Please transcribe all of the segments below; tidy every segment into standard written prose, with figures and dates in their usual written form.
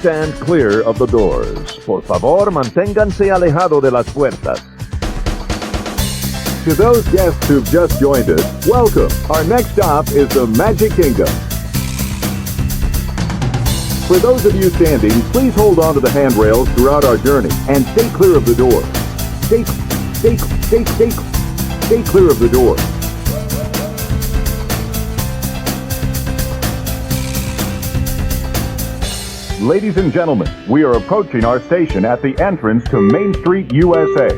stand clear of the doors. Por favor, manténganse alejado de las puertas. To those guests who've just joined us, welcome. Our next stop is the Magic Kingdom. For those of you standing, please hold on to the handrails throughout our journey and stay clear of the door. Stay clear of the door. Ladies and gentlemen, we are approaching our station at the entrance to Main Street, USA.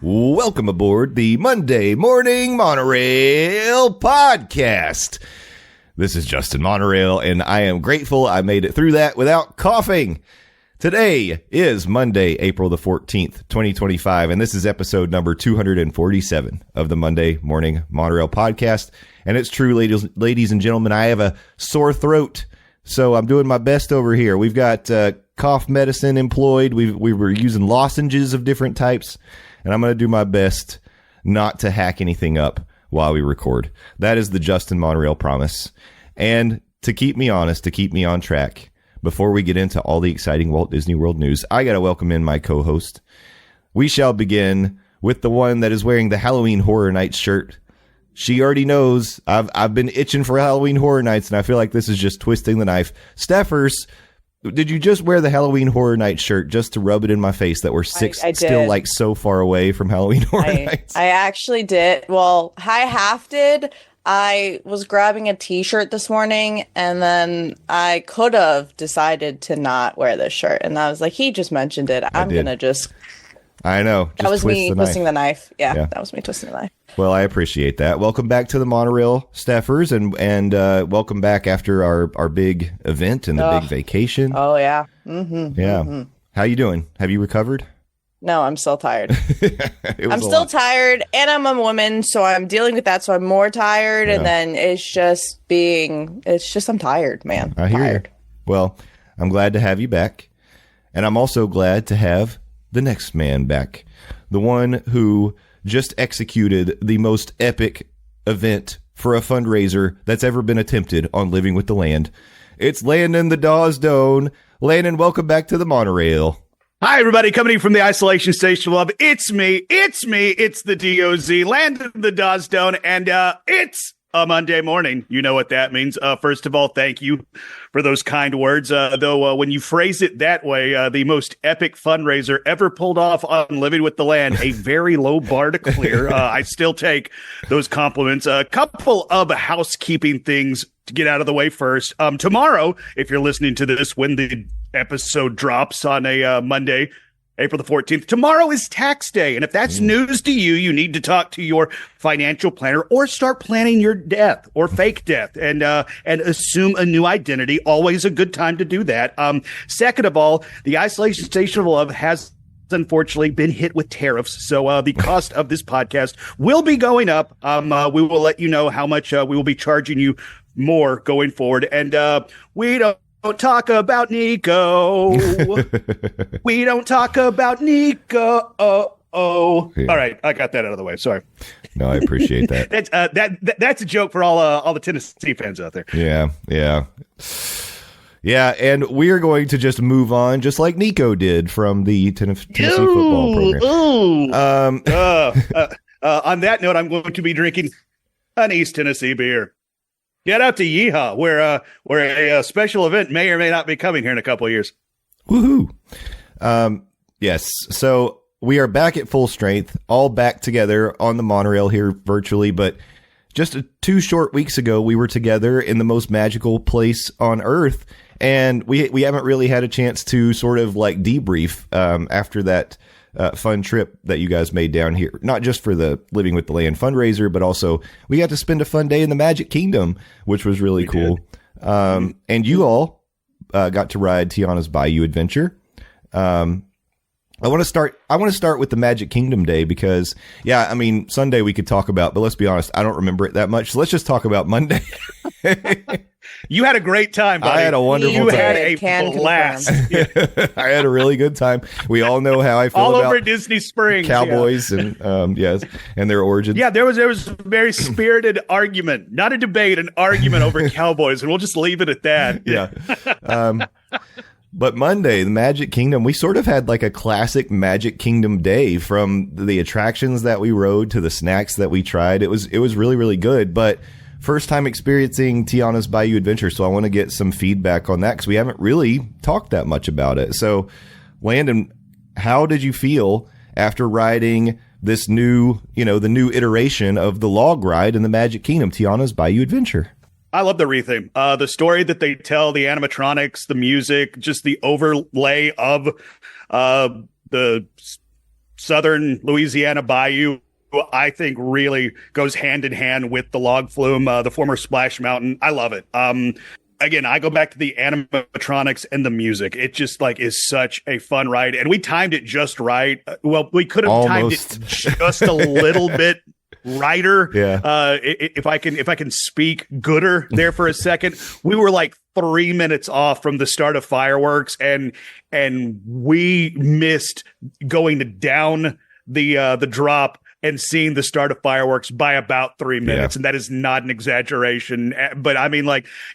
Welcome aboard the Monday Morning Monorail podcast. This is Justin Monorail, and I am grateful I made it through that without coughing. Today is Monday, April the 14th, 2025, and this is episode number 247 of the Monday Morning Monorail podcast. And it's true, ladies and gentlemen, I have a sore throat, so I'm doing my best over here. We've got cough medicine employed. We were using lozenges of different types. And I'm going to do my best not to hack anything up while we record. That is the Justin Monorail promise. And to keep me honest, to keep me on track, before we get into all the exciting Walt Disney World news, I got to welcome in my co-host. We shall begin with the one that is wearing the Halloween Horror Nights shirt. She already knows I've been itching for Halloween Horror Nights, and I feel like this is just twisting the knife. Stephers, did you just wear the Halloween Horror Nights shirt just to rub it in my face that we're still like so far away from Halloween Horror Nights? I actually did. Well, I half did. I was grabbing a t-shirt this morning, and then I could have decided to not wear this shirt. And I was like, he just mentioned it. I'm going to just... I know. That was me twisting the knife. Yeah, that was me twisting the knife. Well, I appreciate that. Welcome back to the Monorail Stephers, and welcome back after our big event and the big vacation. Oh, yeah. Mm-hmm. Yeah. Mm-hmm. How you doing? Have you recovered? No, I'm still tired. I'm still tired, and I'm a woman, so I'm dealing with that, so I'm more tired, and then I'm tired, man. I hear you. Well, I'm glad to have you back, and I'm also glad to have the next man back, the one who just executed the most epic event for a fundraiser that's ever been attempted on Living with the Land. It's Landon the Doz Doane. Landon, welcome back to the Monorail. Hi, everybody, coming in from the isolation station of love. It's me, it's the DOZ, Landon the Doz Doane, and it's a Monday morning. You know what that means. First of all, thank you for those kind words. Though when you phrase it that way, the most epic fundraiser ever pulled off on Living with the Land, a very low bar to clear. I still take those compliments. A couple of housekeeping things to get out of the way first. Tomorrow, if you're listening to this when the episode drops on a Monday, April the 14th. Tomorrow is tax day. And if that's news to you, you need to talk to your financial planner or start planning your death or fake death and assume a new identity. Always a good time to do that. Second of all, the isolation station of love has unfortunately been hit with tariffs. So the cost of this podcast will be going up. We will let you know how much we will be charging you more going forward. And we don't talk about Nico. We don't talk about Nico. Yeah. All right, I got that out of the way. Sorry. No, I appreciate that. That's a joke for all the Tennessee fans out there. Yeah, and we are going to just move on, just like Nico did from the Tennessee football program. On that note, I'm going to be drinking an East Tennessee beer. Get out to Yeehaw, where a special event may or may not be coming here in a couple of years. Woohoo! Yes, so we are back at full strength, all back together on the monorail here virtually, but just 2 short weeks ago, we were together in the most magical place on Earth, and we haven't really had a chance to sort of like debrief after that fun trip that you guys made down here, not just for the Living with the Land fundraiser, but also we got to spend a fun day in the Magic Kingdom, which was really cool. And you all got to ride Tiana's Bayou adventure. I want to start with the Magic Kingdom day because, yeah, I mean, Sunday we could talk about, but let's be honest, I don't remember it that much. So let's just talk about Monday. You had a great time, buddy. I had a wonderful You time. had a Can blast. I had a really good time. We all know how I feel All about over Disney Springs. Cowboys and yes, and their origins. Yeah, there was a very spirited argument, not a debate, an argument over Cowboys, and we'll just leave it at that. Yeah. But Monday, the Magic Kingdom, we sort of had like a classic Magic Kingdom day, from the attractions that we rode to the snacks that we tried. It was really, really good. But first time experiencing Tiana's Bayou Adventure, so I want to get some feedback on that because we haven't really talked that much about it. So, Landon, how did you feel after riding this new, the new iteration of the log ride in the Magic Kingdom, Tiana's Bayou Adventure? I love the retheme. The story that they tell, the animatronics, the music, just the overlay of the southern Louisiana Bayou, I think really goes hand in hand with the log flume, the former Splash Mountain. I love it. Again, I go back to the animatronics and the music. It just is such a fun ride. And we timed it just right. Well, we could have timed it just a little bit righter. Yeah. If I can speak gooder there for a second, we were 3 minutes off from the start of fireworks, and we missed going down the drop and seeing the start of fireworks by about 3 minutes. Yeah. And that is not an exaggeration. But I mean,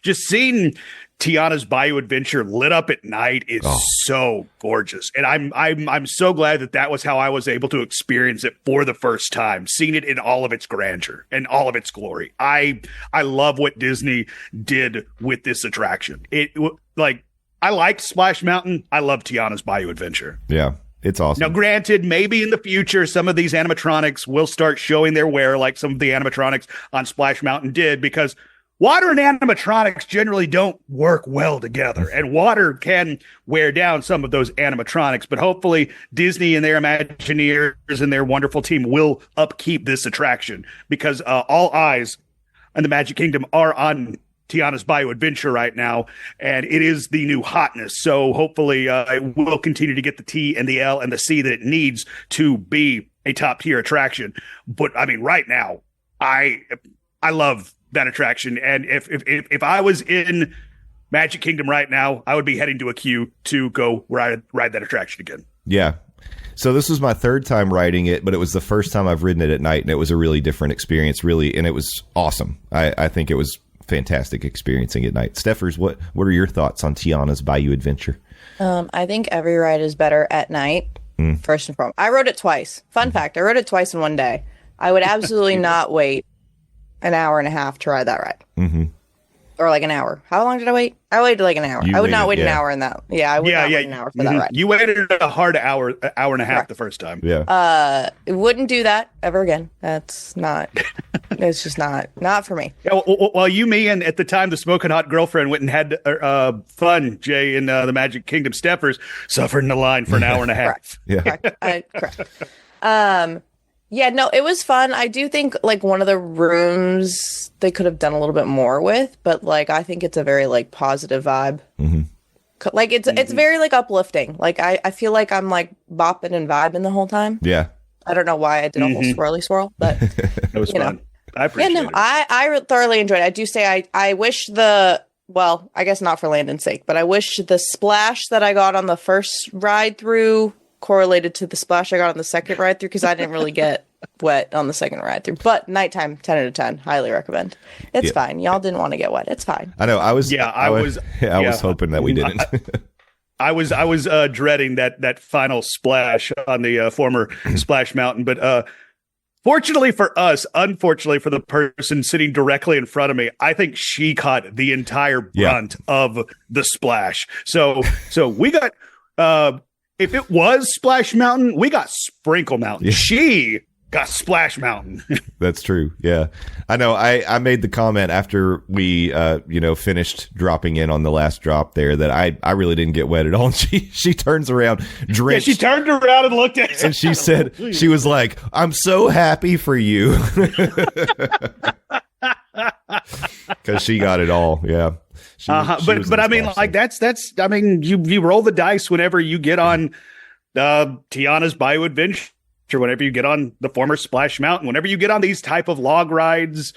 just seeing Tiana's Bayou Adventure lit up at night is so gorgeous. And I'm so glad that was how I was able to experience it for the first time, seeing it in all of its grandeur and all of its glory. I love what Disney did with this attraction. I liked Splash Mountain. I love Tiana's Bayou Adventure. Yeah. It's awesome. Now, granted, maybe in the future, some of these animatronics will start showing their wear, like some of the animatronics on Splash Mountain did, because water and animatronics generally don't work well together, and water can wear down some of those animatronics. But hopefully Disney and their Imagineers and their wonderful team will upkeep this attraction, because all eyes in the Magic Kingdom are on Tiana's Bayou Adventure right now, and it is the new hotness. So hopefully it will continue to get the T and the L and the C that it needs to be a top tier attraction. But I mean, right now, I love that attraction, and if I was in Magic Kingdom right now, I would be heading to a queue to go ride that attraction again. Yeah. So this was my third time riding it, but it was the first time I've ridden it at night, and it was a really different experience, really, and it was awesome. I think it was fantastic experiencing at night. Stephers, what are your thoughts on Tiana's Bayou Adventure? I think every ride is better at night, first and foremost. I rode it twice. Fun fact, I rode it twice in one day. I would absolutely not wait an hour and a half to ride that ride. Mm-hmm. Or an hour. How long did I wait? I waited an hour. I would not wait an hour in that. Yeah, I would not wait an hour for that ride. You waited a hard hour and a half the first time. Yeah. Wouldn't do that ever again. That's not, it's just not for me. Yeah, well, you, me, and at the time, the smoking hot girlfriend went and had fun, Jay, in the Magic Kingdom. Stephers suffered in the line for an hour and a half. Correct. Yeah. Correct. Yeah, no, it was fun. I do think one of the rooms they could have done a little bit more with, but I think it's a very positive vibe. Mm-hmm. It's very I feel like I'm bopping and vibing the whole time. Yeah. I don't know why I did a whole swirly swirl, but it was fun. I appreciate it. I thoroughly enjoyed it. I do say I wish I guess not for Landon's sake, but I wish the splash that I got on the first ride through correlated to the splash I got on the second ride through, because I didn't really get wet on the second ride through. But nighttime, 10 out of 10, highly recommend. It's fine. Y'all didn't want to get wet. It's fine. I know. I was hoping that we didn't. I was dreading that final splash on the former Splash Mountain, but fortunately for us, unfortunately for the person sitting directly in front of me, I think she caught the entire brunt of the splash. So we got if it was Splash Mountain, we got Sprinkle Mountain. Yeah. She got Splash Mountain. That's true. Yeah. I know. I made the comment after we, finished dropping in on the last drop there that I really didn't get wet at all. And she turns around, drenched. Yeah, she turned around and looked at us. And she said, she was like, "I'm so happy for you." Because she got it all. Yeah. But I mean, that's I mean, you roll the dice whenever you get on Tiana's Bayou Adventure, whenever you get on the former Splash Mountain, whenever you get on these type of log rides,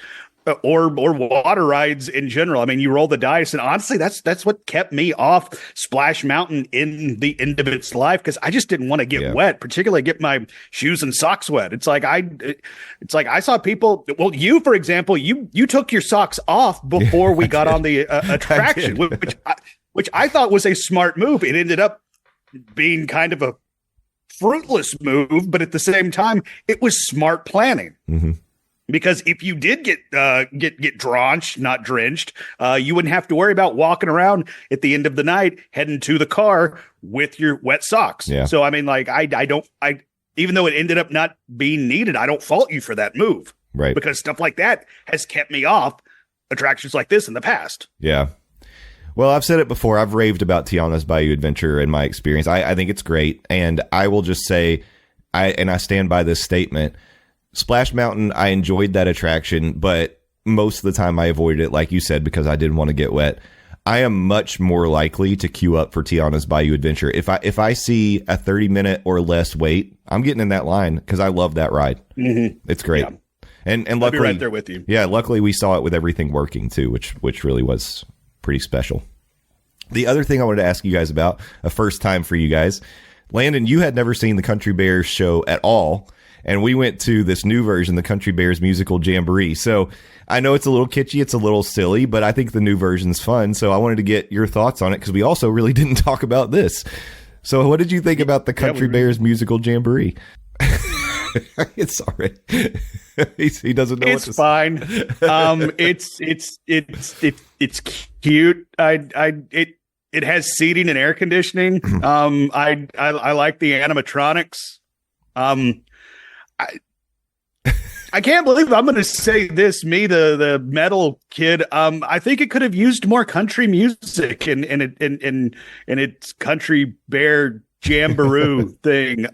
or water rides in general. I mean, you roll the dice, and honestly, that's what kept me off Splash Mountain in the end of its life, because I just didn't want to get wet, particularly get my shoes and socks wet. It's like I saw people. Well, you, for example, you took your socks off before we got on the attraction, which I thought was a smart move. It ended up being kind of a fruitless move, but at the same time, it was smart planning. Mm-hmm. Because if you did get drenched, not drenched, you wouldn't have to worry about walking around at the end of the night heading to the car with your wet socks. Yeah. So I mean, like I even though it ended up not being needed, I don't fault you for that move. Right. Because stuff like that has kept me off attractions like this in the past. Yeah. Well, I've said it before. I've raved about Tiana's Bayou Adventure in my experience. I think it's great. And I will just say, I stand by this statement. Splash Mountain, I enjoyed that attraction, but most of the time I avoided it, like you said, because I didn't want to get wet. I am much more likely to queue up for Tiana's Bayou Adventure. If I see a 30-minute or less wait, I'm getting in that line because I love that ride. Mm-hmm. It's great. Yeah. And luckily, I'll be right there with you. Yeah, luckily we saw it with everything working too, which really was pretty special. The other thing I wanted to ask you guys about, a first time for you guys, Landon, you had never seen the Country Bears show at all. And we went to this new version, the Country Bears musical Jamboree. So I know it's a little kitschy, it's a little silly, but I think the new version's fun. So I wanted to get your thoughts on it because we also really didn't talk about this. So what did you think about the Country Bears musical Jamboree? It's all right. He doesn't know. It's fine. It's cute. It has seating and air conditioning. I like the animatronics. I can't believe I'm going to say this, me, the metal kid. I think it could have used more country music in its Country Bear Jamboree thing.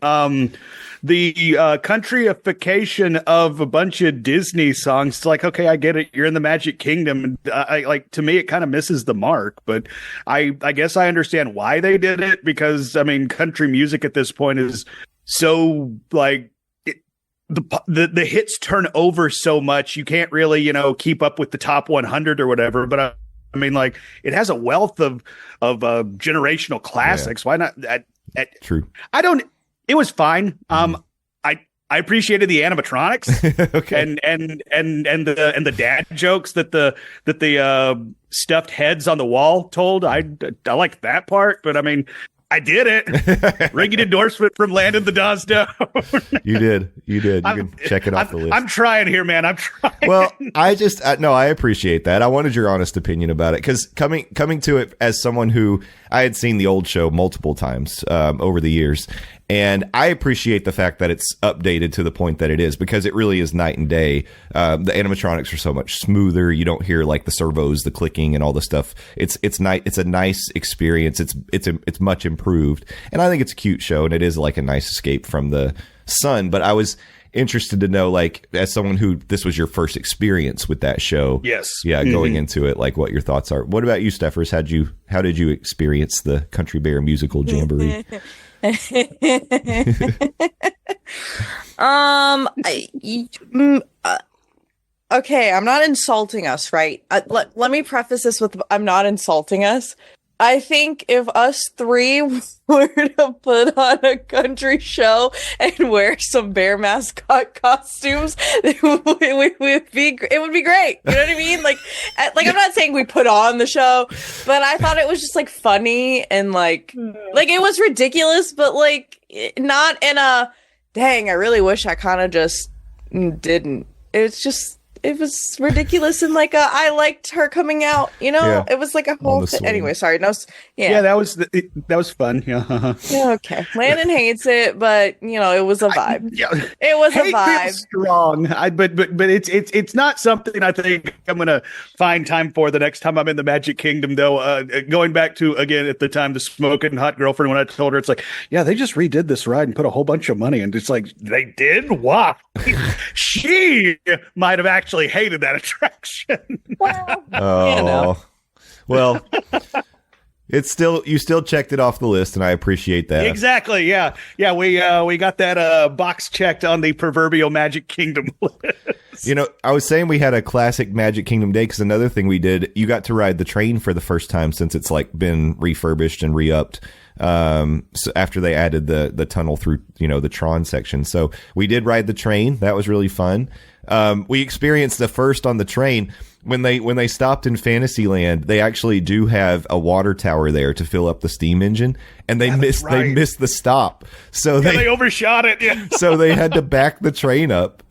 The countryification of a bunch of Disney songs. It's like, okay, I get it. You're in the Magic Kingdom. To me, it kind of misses the mark, but I guess I understand why they did it, because I mean, country music at this point is so like, the hits turn over so much, you can't really, keep up with the top 100 or whatever. But I mean, like, it has a wealth of generational classics. Yeah. Why not? True. It was fine. I appreciated the animatronics. Okay. and the dad jokes that the stuffed heads on the wall told. I like that part, but I mean, I did it. Ringing endorsement from Landon the Doz Doane. You did. You can check it off the list. I'm trying here, man. I'm trying. Well, I appreciate that. I wanted your honest opinion about it because coming to it as someone who I had seen the old show multiple times over the years, and I appreciate the fact that it's updated to the point that it is, because it really is night and day. The animatronics are so much smoother. You don't hear like the servos, the clicking, and all the stuff. It's a nice experience. It's much improved, and I think it's a cute show, and it is like a nice escape from the sun. But I was interested to know, like, as someone who this was your first experience with that show. Yes. Yeah. Mm-hmm. Going into it, like, what your thoughts are. What about you, Stephers? How did you experience the Country Bear musical Jamboree? Okay, I'm not insulting us, right? Let me preface this with, I'm not insulting us. I think if us three were to put on a country show and wear some bear mascot costumes, it would be great. You know what I mean? Like I'm not saying we put on the show, but I thought it was just like funny and like it was ridiculous, but like not in a dang, I really wish I kind of just didn't. It was ridiculous, and like I liked her coming out. Yeah. It was like a whole thing. Anyway, sorry. No, yeah, that was fun. Yeah. Yeah. Okay. Landon hates it, but it was a vibe. It was a vibe. Feels strong. But it's not something I think I'm gonna find time for the next time I'm in the Magic Kingdom. Though, going back to again at the time the smoking hot girlfriend, when I told her, it's like, yeah, they just redid this ride and put a whole bunch of money, and it's like, they did? Wow. She might have actually hated that attraction. Well, well, you still checked it off the list, and I appreciate that. Exactly. Yeah. We got that box checked on the proverbial Magic Kingdom list. You know, I was saying we had a classic Magic Kingdom day because another thing we did, you got to ride the train for the first time since it's like been refurbished and re-upped. So after they added the tunnel through, you know, the Tron section. So we did ride the train. That was really fun. We experienced the first on the train when they stopped in Fantasyland. They actually do have a water tower there to fill up the steam engine, and they missed the stop. So they overshot it. Yeah. So they had to back the train up.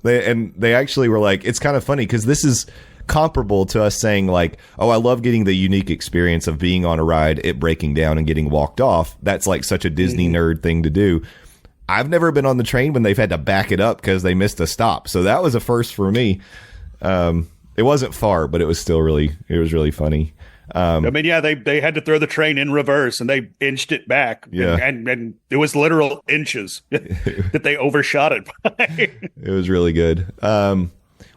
They actually were like, it's kind of funny because this is comparable to us saying like, oh, I love getting the unique experience of being on a ride, it breaking down and getting walked off. That's like such a Disney nerd thing to do. I've never been on the train when they've had to back it up because they missed a stop. So that was a first for me. It wasn't far, but it was really funny. I mean, yeah, they had to throw the train in reverse and they inched it back. Yeah. And it was literal inches that they overshot it by. It was really good.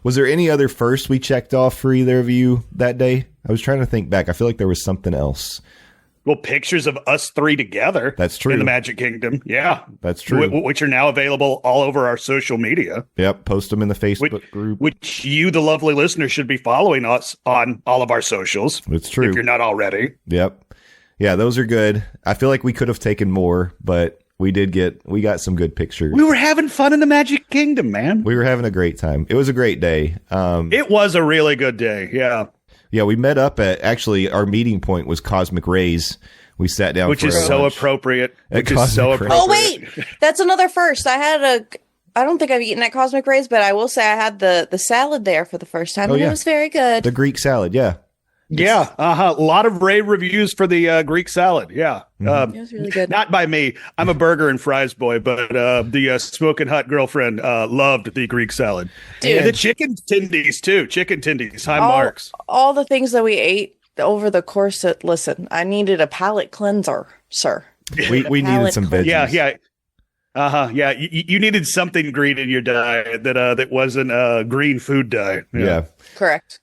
Was there any other first we checked off for either of you that day? I was trying to think back. I feel like there was something else. Well, pictures of us three together. That's true. In the Magic Kingdom. Yeah. That's true. Which are now available all over our social media. Yep. Post them in the Facebook group. Which you, the lovely listener, should be following us on all of our socials. It's true. If you're not already. Yep. Yeah, those are good. I feel like we could have taken more, but we got some good pictures. We were having fun in the Magic Kingdom, man. We were having a great time. It was a great day. It was a really good day. Yeah. Yeah, we met up at, actually, our meeting point was Cosmic Rays. We sat down which for is so lunch appropriate. at Which is so Cosmic Rays. Oh, wait. That's another first. I don't think I've eaten at Cosmic Rays, but I will say I had the salad there for the first time, and yeah. it was very good. The Greek salad, yeah. Yeah, a lot of rave reviews for the Greek salad. Yeah, It was really good. Not by me. I'm a burger and fries boy, but the smoking hot girlfriend loved the Greek salad. Dude. And the chicken tendies too. Chicken tendies. High marks. All the things that we ate over the course of, listen, I needed a palate cleanser, sir. We needed some veggies. Yeah. Yeah. You needed something green in your diet that wasn't a green food diet. Yeah. Correct.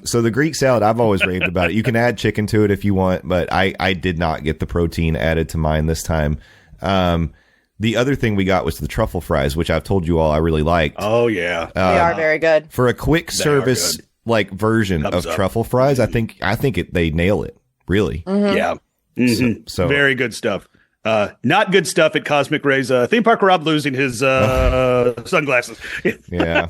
So the Greek salad, I've always raved about it. You can add chicken to it if you want, but I did not get the protein added to mine this time. The other thing we got was the truffle fries, which I've told you all I really liked. Oh yeah, they are very good. For a quick service like version Thumbs of up. truffle fries. I think they nail it really. Mm-hmm. Yeah. Mm-hmm. So very good stuff. Not good stuff at Cosmic Rays. Theme Park Rob losing his sunglasses. yeah,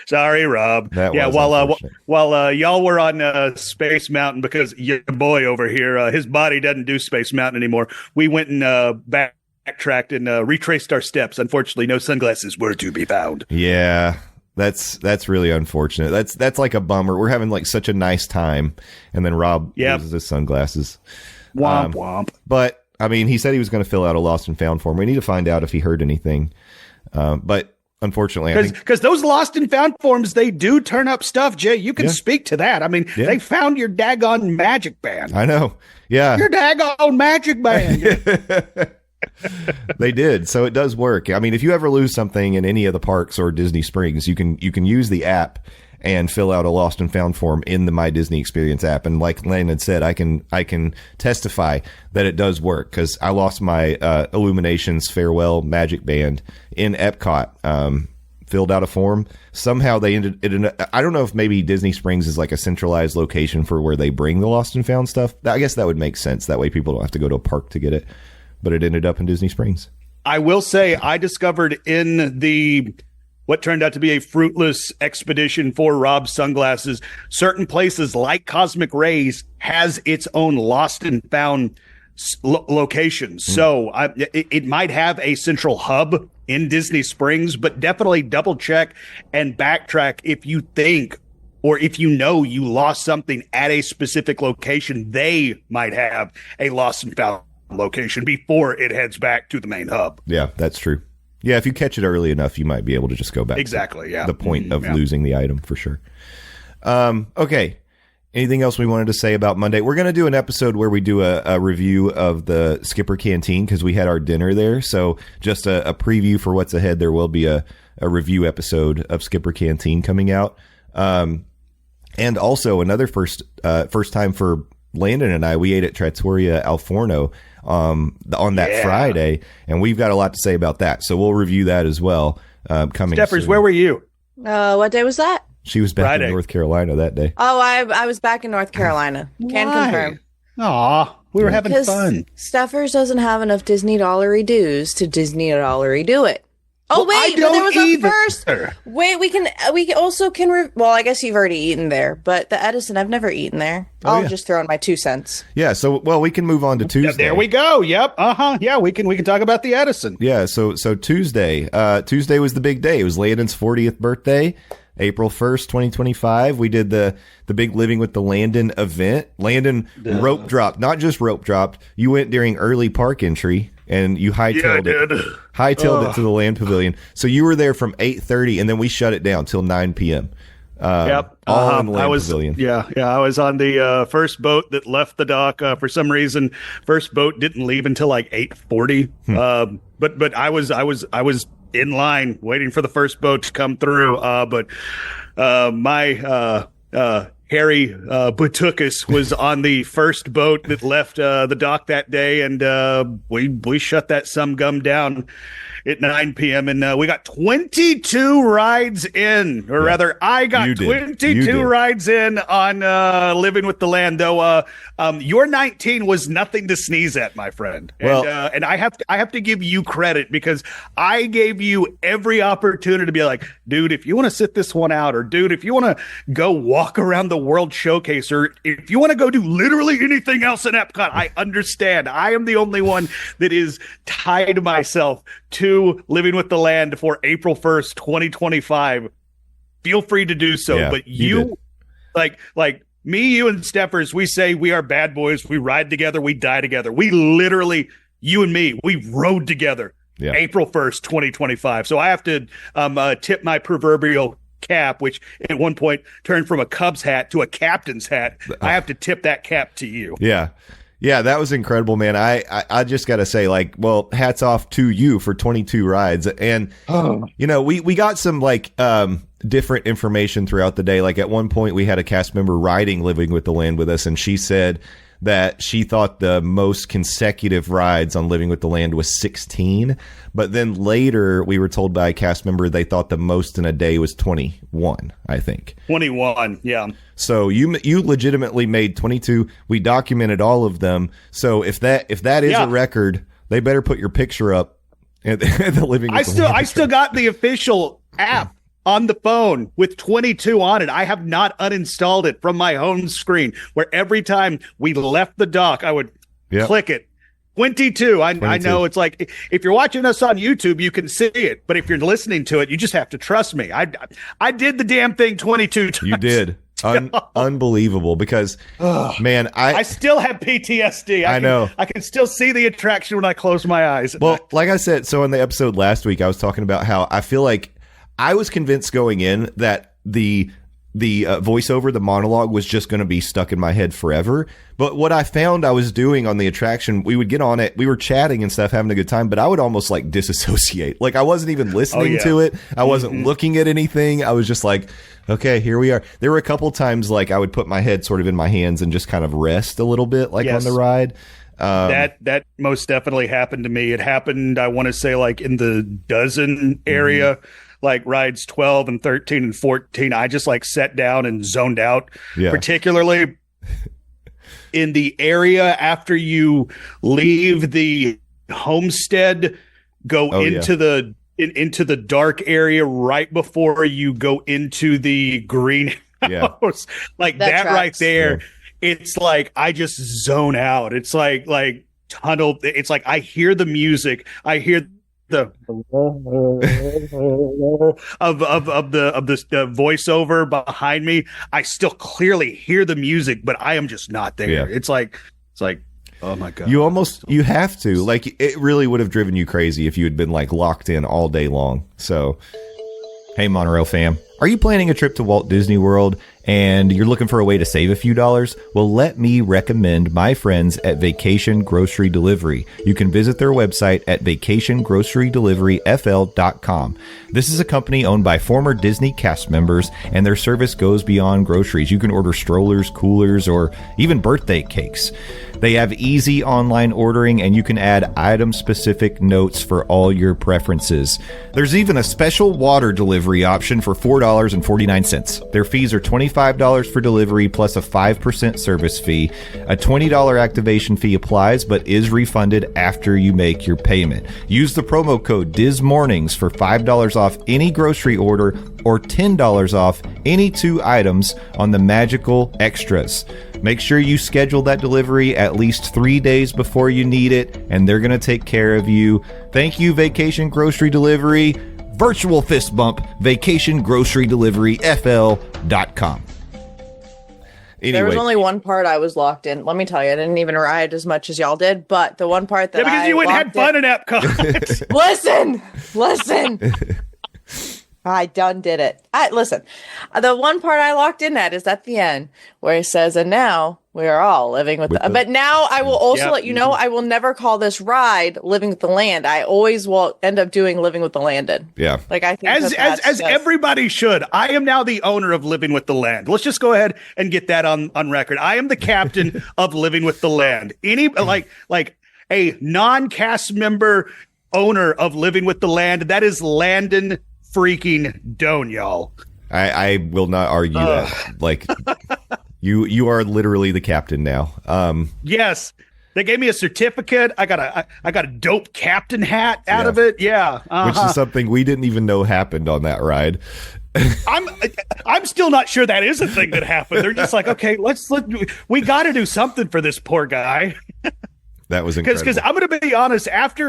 Sorry, Rob. That yeah, was while y'all were on Space Mountain, because your boy over here, his body doesn't do Space Mountain anymore. We went and backtracked and retraced our steps. Unfortunately, no sunglasses were to be found. yeah. That's really unfortunate. That's like a bummer. We're having like such a nice time, and then Rob loses his sunglasses. Womp womp. But I mean, he said he was going to fill out a lost and found form. We need to find out if he heard anything. But unfortunately, because those lost and found forms, they do turn up stuff. Jay, you can speak to that. I mean, they found your daggone magic band. I know. Yeah, your daggone magic band. They did. So it does work. I mean, if you ever lose something in any of the parks or Disney Springs, you can use the app and fill out a lost and found form in the My Disney Experience app. And like Landon said, I can testify that it does work, because I lost my Illuminations Farewell Magic Band in Epcot. Filled out a form. Somehow they ended it. I don't know if maybe Disney Springs is like a centralized location for where they bring the lost and found stuff. I guess that would make sense. That way people don't have to go to a park to get it. But it ended up in Disney Springs. I will say I discovered in what turned out to be a fruitless expedition for Rob's sunglasses, certain places like Cosmic Rays has its own lost and found locations. So it might have a central hub in Disney Springs, but definitely double check and backtrack if you think, or if you know you lost something at a specific location, they might have a lost and found location before it heads back to the main hub. Yeah, that's true. Yeah, if you catch it early enough, you might be able to just go back. Exactly, to the point of losing the item for sure. Okay. Anything else we wanted to say about Monday? We're going to do an episode where we do a review of the Skipper Canteen, because we had our dinner there. So just a preview for what's ahead. There will be a review episode of Skipper Canteen coming out. And also another first time for Landon and I, we ate at Trattoria Al Forno on that Friday, and we've got a lot to say about that. So we'll review that as well. Coming Stephers, soon. where were you? What day was that? She was back Friday. in North Carolina that day. Oh, I was back in North Carolina. Can confirm. Aw, we were having fun. Stephers doesn't have enough Disney dollary dues to Disney dollary do it. Oh, Well, I wait, but there was don't a either. first. Wait, we also can, well, I guess you've already eaten there, but the Edison, I've never eaten there. I'll just throw in my 2 cents. Yeah, so, well, we can move on to Tuesday. There we go. Yep. Yeah, we can talk about the Edison. Yeah, so Tuesday. Tuesday was the big day. It was Landon's 40th birthday, April 1st, 2025. We did the big Living with the Landon event. Landon rope dropped, not just rope dropped. You went during early park entry and you hightailed it to the land pavilion. So you were there from 8:30 and then we shut it down till 9 p.m. Yep. All in the land pavilion. Yeah. I was on the first boat that left the dock. For some reason, first boat didn't leave until like 8:40. But I was in line waiting for the first boat to come through. But my Harry Batukas was on the first boat that left the dock that day, and we shut that gum down at 9 p.m. and we got 22 rides in, or rather, I got 22 rides in on Living with the Land. Though your 19 was nothing to sneeze at, my friend. And I have to give you credit because I gave you every opportunity to be like, dude, if you want to sit this one out, or dude, if you want to go walk around the World Showcase, or if you want to go do literally anything else in Epcot, I understand. I am the only one that is tied myself to Living with the Land for April 1st, 2025. Feel free to do so. Yeah, but you like me, you and Stephers, we say we are bad boys. We ride together. We die together. We literally, you and me, we rode together. Yeah. April 1st, 2025. So I have to tip my proverbial cap, which at one point turned from a Cubs hat to a captain's hat. I have to tip that cap to you. Yeah. Yeah, that was incredible, man. I just got to say, like, well, hats off to you for 22 rides. And, you know, we got some, like, different information throughout the day. Like, at one point, we had a cast member riding Living with the Land with us, and she said that she thought the most consecutive rides on Living with the Land was 16. But then later, we were told by a cast member they thought the most in a day was 21, I think. 21, yeah. So you legitimately made 22. We documented all of them. So if that is a record, they better put your picture up at the Living with the Land. I still got the official app on the phone with 22 on it. I have not uninstalled it from my home screen, where every time we left the dock, I would click it. 22. I know it's like, if you're watching us on YouTube, you can see it. But if you're listening to it, you just have to trust me. I did the damn thing 22 times. You did. Unbelievable, because, man, I still have PTSD. I know. I can still see the attraction when I close my eyes. Well, like I said, so in the episode last week, I was talking about how I feel like I was convinced going in that the voiceover, the monologue, was just going to be stuck in my head forever. But what I found I was doing on the attraction, we would get on it, we were chatting and stuff, having a good time, but I would almost like disassociate. Like I wasn't even listening to it. I wasn't looking at anything. I was just like, okay, here we are. There were a couple times like I would put my head sort of in my hands and just kind of rest a little bit, like on the ride. That most definitely happened to me. It happened, I want to say, like in the dozen area. Like rides 12 and 13 and 14, I just like sat down and zoned out, particularly in the area after you leave the homestead, go into the dark area right before you go into the greenhouse. Like that right there. It's like I just zone out. It's like tunnel. It's like I hear the music. I hear the of the voiceover behind me. I still clearly hear the music, but I am just not there. It's like oh my god, you have to, like, it really would have driven you crazy if you had been like locked in all day long. So hey, Monorail fam, are you planning a trip to Walt Disney World and you're looking for a way to save a few dollars, well, let me recommend my friends at Vacation Grocery Delivery. You can visit their website at vacationgrocerydeliveryfl.com. This is a company owned by former Disney cast members, and their service goes beyond groceries. You can order strollers, coolers, or even birthday cakes. They have easy online ordering, and you can add item-specific notes for all your preferences. There's even a special water delivery option for $4.49. Their fees are $25 for delivery plus a 5% service fee. A $20 activation fee applies but is refunded after you make your payment. Use the promo code DIZMornings for $5 off any grocery order or $10 off any 2 items on the Magical Extras. Make sure you schedule that delivery at least 3 days before you need it, and they're going to take care of you. Thank you, Vacation Grocery Delivery. Virtual fist bump, vacationgrocerydeliveryfl.com. Anyway. There was only one part I was locked in. Let me tell you, I didn't even ride as much as y'all did, but the one part that because you went and had fun in Epcot. Listen. I done did it. Listen, the one part I locked in at is at the end where it says, and now we are all living with the... But now I will also let you know, I will never call this ride Living with the Land. I always will end up doing Living with the Landon. Yeah. Like I think as everybody should. I am now the owner of Living with the Land. Let's just go ahead and get that on record. I am the captain of Living with the Land. Any like a non-cast member owner of Living with the Land, that is Landon freaking Doane, y'all. I will not argue that. Like, you are literally the captain now. Yes, they gave me a certificate. I got a dope captain hat out of it. Yeah, which is something we didn't even know happened on that ride. I'm still not sure that is a thing that happened. They're just like, okay, we got to do something for this poor guy. That was incredible. Because I'm going to be honest, if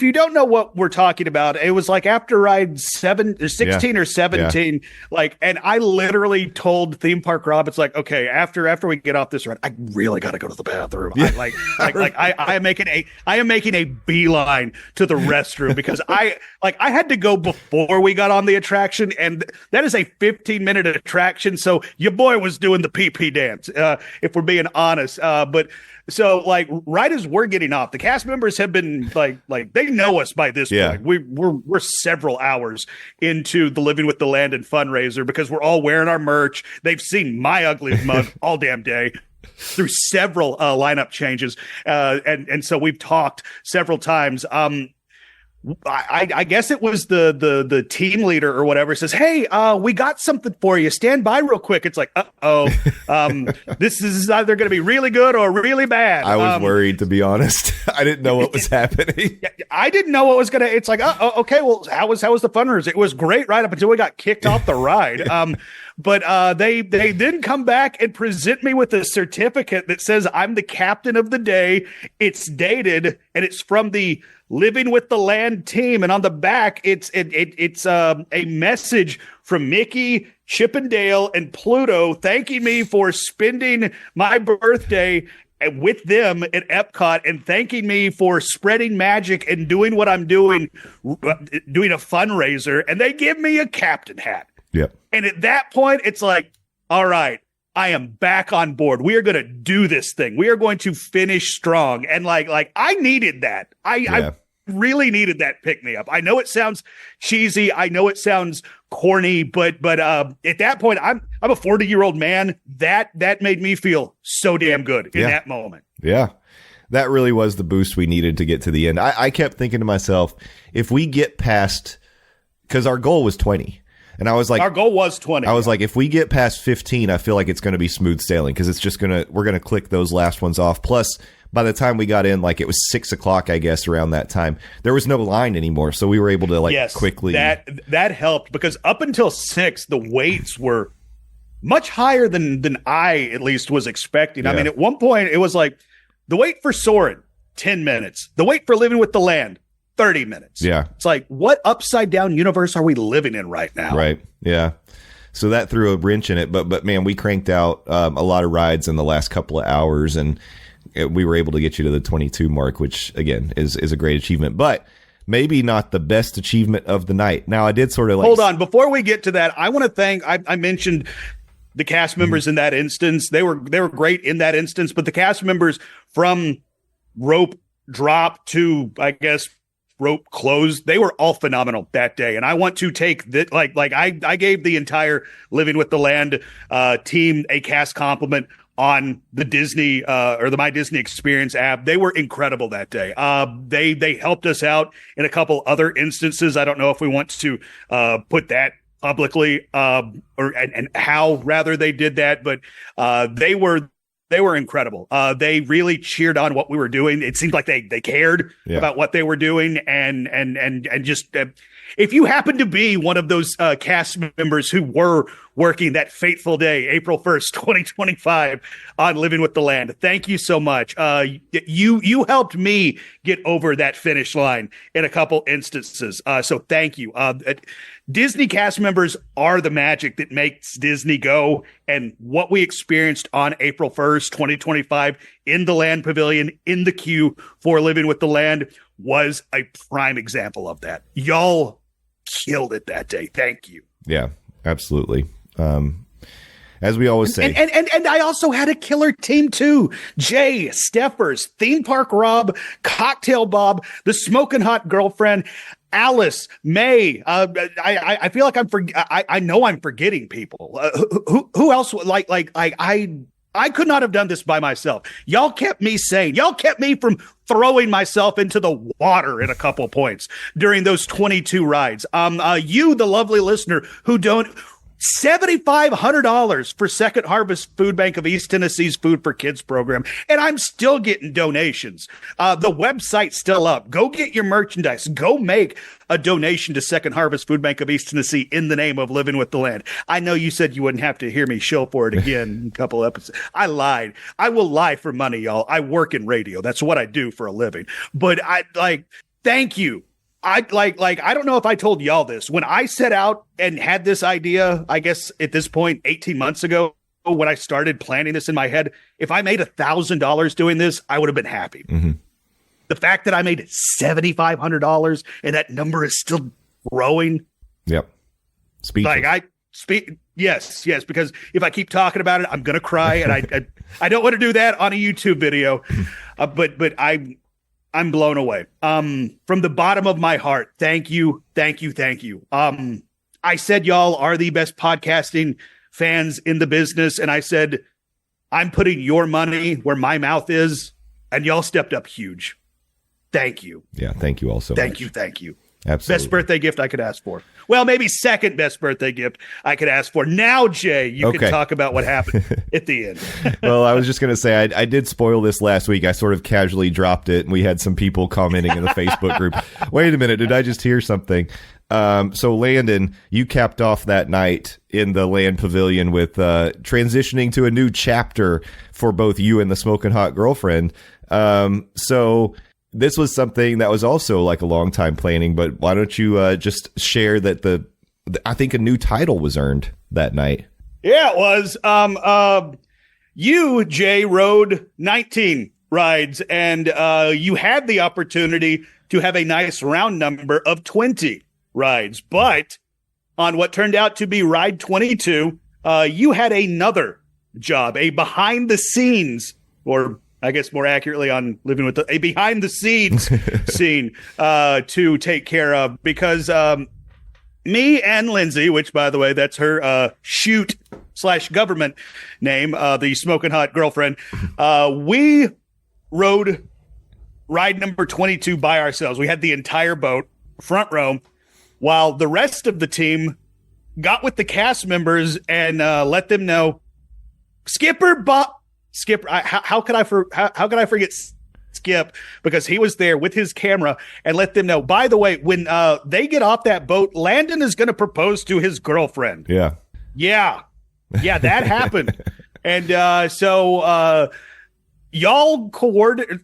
you don't know what we're talking about, it was like after ride 16 or 17, and I literally told Theme Park Rob, it's like, okay, after we get off this ride, I really got to go to the bathroom. Yeah. I am making a beeline to the restroom because I had to go before we got on the attraction, and that is a 15-minute attraction. So your boy was doing the pee dance, if we're being honest. But so right as we're getting off, the cast members have been like they know us by this point. We're several hours into the Living with the Landon fundraiser because we're all wearing our merch. They've seen my ugly mug all damn day through several lineup changes. And so we've talked several times. I guess it was the team leader or whatever says, hey, we got something for you. Stand by real quick. It's like, this is either going to be really good or really bad. I was worried, to be honest. I didn't know what was happening. I didn't know what was going to, it's like, okay, well, how was the fundraiser? It was great right up until we got kicked off the ride. But they then come back and present me with a certificate that says I'm the captain of the day. It's dated and it's from the Living with the Land team, and on the back it's a message from Mickey, Chip and Dale, and Pluto thanking me for spending my birthday with them at Epcot and thanking me for spreading magic and doing what I'm doing a fundraiser, and they give me a captain hat. Yep. And at that point, it's like, all right, I am back on board. We are going to do this thing. We are going to finish strong. And like I needed that. I really needed that pick me up. I know it sounds cheesy. I know it sounds corny, but at that point, I'm a 40-year-old man. That made me feel so damn good in that moment. Yeah. That really was the boost we needed to get to the end. I kept thinking to myself, if we get past, because our goal was 20. And I was like, our goal was 20. I was like, if we get past 15, I feel like it's going to be smooth sailing because it's just we're going to click those last ones off. Plus, by the time we got in, like it was 6 o'clock, I guess, around that time, there was no line anymore. So we were able to quickly. That helped because up until 6, the waits were much higher than I at least was expecting. Yeah. I mean, at one point it was like the wait for Soarin', 10 minutes, the wait for Living with the Land, 30 minutes. Yeah. It's like, what upside down universe are we living in right now? Right. Yeah. So that threw a wrench in it. But man, we cranked out a lot of rides in the last couple of hours, and we were able to get you to the 22 mark, which again is a great achievement. But maybe not the best achievement of the night. Now, I did sort of like... Hold on. Before we get to that, I want to thank... I mentioned the cast members in that instance. They were great in that instance, but the cast members from rope drop to, I guess, rope close, they were all phenomenal that day. And I want to take that, I gave the entire Living with the Land team a cast compliment on the Disney or the My Disney Experience app. They were incredible that day. They helped us out in a couple other instances. I don't know if we want to put that publicly and how rather they did that, but they were incredible. They really cheered on what we were doing. It seemed like they cared about what they were doing, and just if you happen to be one of those cast members who were working that fateful day, April 1st, 2025, on Living with the Land, thank you so much. You helped me get over that finish line in a couple instances. So thank you. Disney cast members are the magic that makes Disney go, and what we experienced on April 1st, 2025 in the Land Pavilion in the queue for Living with the Land was a prime example of that. Y'all killed it that day. Thank you. Yeah, absolutely. As we always say. And I also had a killer team too. Jay, Stephers, Theme Park Rob, Cocktail Bob, the Smoking Hot Girlfriend, Alice, May. I feel like I know I'm forgetting people. Who else? I could not have done this by myself. Y'all kept me sane. Y'all kept me from throwing myself into the water in a couple points during those 22 rides. You, the lovely listener who don't, $7,500 for Second Harvest Food Bank of East Tennessee's Food for Kids program. And I'm still getting donations. The website's still up. Go get your merchandise. Go make a donation to Second Harvest Food Bank of East Tennessee in the name of Living with the Land. I know you said you wouldn't have to hear me shill for it again in a couple episodes. I lied. I will lie for money, y'all. I work in radio. That's what I do for a living. But thank you. I don't know if I told y'all this. When I set out and had this idea, I guess at this point, 18 months ago, when I started planning this in my head, if I made $1,000 doing this, I would have been happy. Mm-hmm. The fact that I made $7,500 and that number is still growing. Yep. Yes, because if I keep talking about it, I'm going to cry. And I don't want to do that on a YouTube video. But I'm blown away. From the bottom of my heart, thank you. I said y'all are the best podcasting fans in the business, and I said I'm putting your money where my mouth is, and y'all stepped up huge. Thank you. Yeah, thank you also. Thank you. Absolutely. Best birthday gift I could ask for. Well, maybe second best birthday gift I could ask for. Now, Jay, you can talk about what happened at the end. Well, I was just going to say, I did spoil this last week. I sort of casually dropped it, and we had some people commenting in the Facebook group. Wait a minute, did I just hear something? So, Landon, you capped off that night in the Land Pavilion with transitioning to a new chapter for both you and the Smoking Hot Girlfriend. So... this was something that was also like a long time planning, but why don't you just share that I think a new title was earned that night. Yeah, it was. You, Jay, rode 19 rides, and you had the opportunity to have a nice round number of 20 rides. But on what turned out to be ride 22, you had another job, a behind the scenes, or I guess more accurately on Living with a behind the scenes scene to take care of, because me and Lindsay, which by the way, that's her shoot/government name, the Smoking Hot Girlfriend, we rode ride number 22 by ourselves. We had the entire boat front row, while the rest of the team got with the cast members and let them know, Skipper, how could I forget Skip, because he was there with his camera, and let them know, by the way, when they get off that boat, Landon is going to propose to his girlfriend. Yeah, that happened. And so y'all coordinated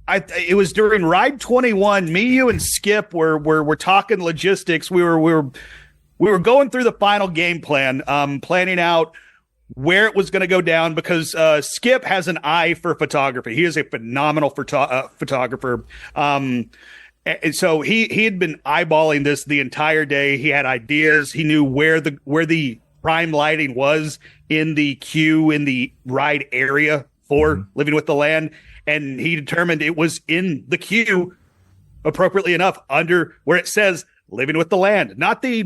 it was during ride 21. Me, you, and Skip were talking logistics. We were going through the final game plan, planning out where it was going to go down, because Skip has an eye for photography. He is a phenomenal photographer. And so he had been eyeballing this the entire day. He had ideas. He knew where the prime lighting was in the queue in the ride area for Living with the Land, and he determined it was in the queue appropriately enough under where it says Living with the Land, not the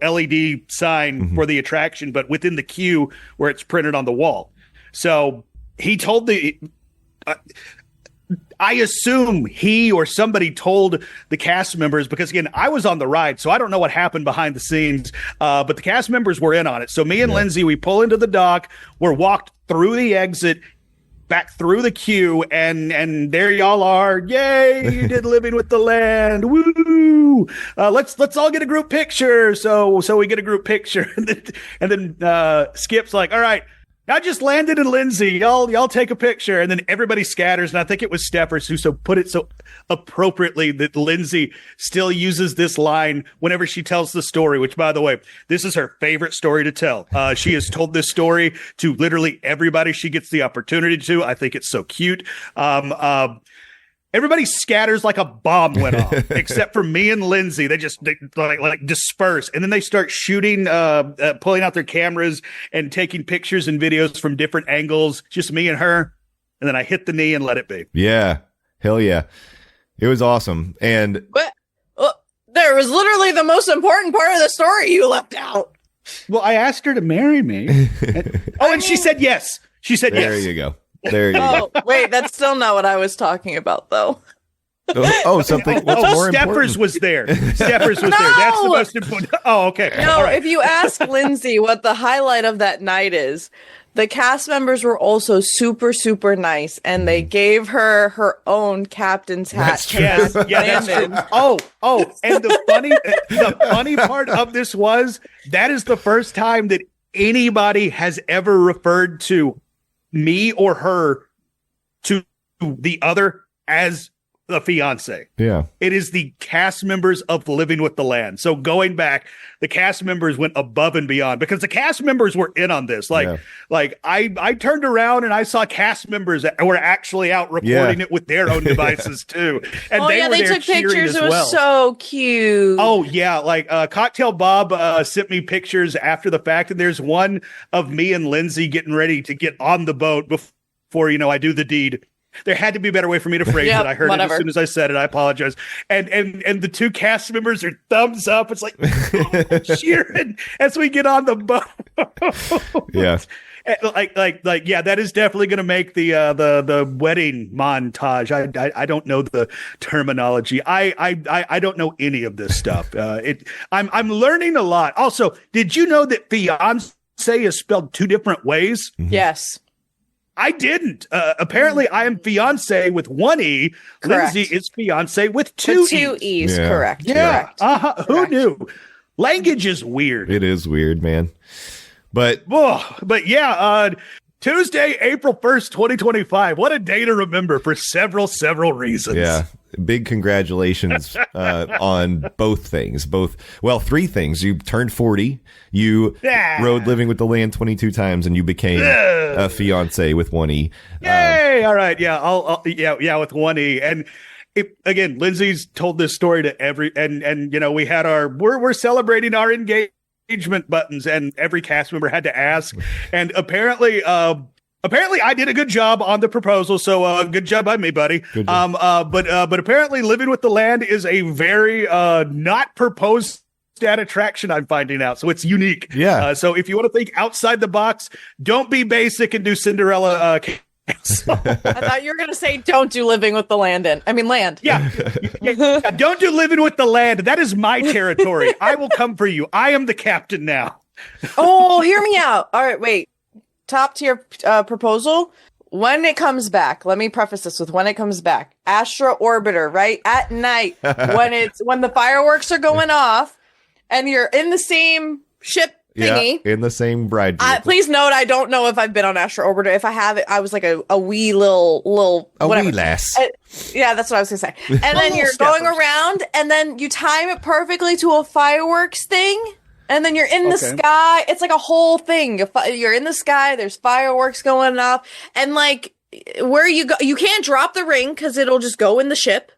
LED sign for the attraction, but within the queue where it's printed on the wall. So he told I assume he or somebody told the cast members, because again, I was on the ride, so I don't know what happened behind the scenes, but the cast members were in on it. So me and Lindsay, we pull into the dock, we're walked through the exit, back through the queue, and there y'all are. Yay, you did Living with the Land. Woo! Let's all get a group picture. So we get a group picture, and then Skip's like, all right, now just Landon and Lindsay, y'all take a picture, and then everybody scatters. And I think it was Stephers who put it so appropriately that Lindsay still uses this line whenever she tells the story. Which, by the way, this is her favorite story to tell. She has told this story to literally everybody she gets the opportunity to. I think it's so cute. Everybody scatters like a bomb went off, except for me and Lindsay. They like disperse, and then they start shooting, pulling out their cameras and taking pictures and videos from different angles. Just me and her, and then I hit the knee and let it be. Yeah, hell yeah, it was awesome. And But there was literally the most important part of the story you left out. Well, I asked her to marry me, and she said yes. She said yes. There you go. There you go. Oh, wait, that's still not what I was talking about, though. Something. What's more Stephers important? was there. Stephers was there. That's the most important. Oh, okay. No, All right. if you ask Lindsay what the highlight of that night is, the cast members were also super, super nice, and they gave her her own captain's hat. That's true. Yes, that's true. Oh, and the funny part of this was that is the first time that anybody has ever referred to me or her to the other as the fiance. Yeah. It is the cast members of Living with the Land. So going back, the cast members went above and beyond because the cast members were in on this. I turned around and I saw cast members that were actually out recording it with their own devices too. And they took pictures. It was so cute. Oh yeah. Cocktail Bob sent me pictures after the fact. And there's one of me and Lindsay getting ready to get on the boat before, I do the deed. There had to be a better way for me to phrase it. I heard it as soon as I said it. I apologize. And the two cast members are thumbs up. It's like cheering as we get on the boat. Yeah. Yeah, that is definitely going to make the wedding montage. I don't know the terminology. I don't know any of this stuff. I'm learning a lot. Also, did you know that fiance is spelled two different ways? Yes. I didn't. Apparently, I am fiance with one E. Correct. Lindsay is fiance with two E's. Yeah. Correct. Yeah. Correct. Who knew? Language is weird. It is weird, man. But yeah, Tuesday, April 1st, 2025. What a day to remember for several reasons. yeah, big congratulations on both things. Three things. You turned 40. You rode Living with the Land 22 times, and you became a fiance with one E. Yay! All right. Yeah. I'll with one E. And again, Lindsay's told this story to and we had we're celebrating our engagement buttons, and every cast member had to ask. And apparently I did a good job on the proposal, so good job by me, buddy. Good job. But apparently Living with the Land is a very not proposed at attraction, I'm finding out, so it's unique. Yeah. So if you want to think outside the box, don't be basic and do Cinderella. I thought you were going to say, don't do Living with the Land. Yeah. Don't do Living with the Land. That is my territory. I will come for you. I am the captain now. Oh, hear me out. All right, wait. Top tier proposal. When it comes back, let me preface this with when it comes back. Astra Orbiter, right? At night, when the fireworks are going off and you're in the same ship thingy. Yeah, in the same bride vehicle. Please note, I don't know if I've been on Astra Orbiter. If I have it, I was like a wee little whatever. Wee lass. Yeah, that's what I was gonna say. And then you're going around, and then you time it perfectly to a fireworks thing, and then you're in the sky. It's like a whole thing. You're in the sky. There's fireworks going off, and where you go, you can't drop the ring because it'll just go in the ship.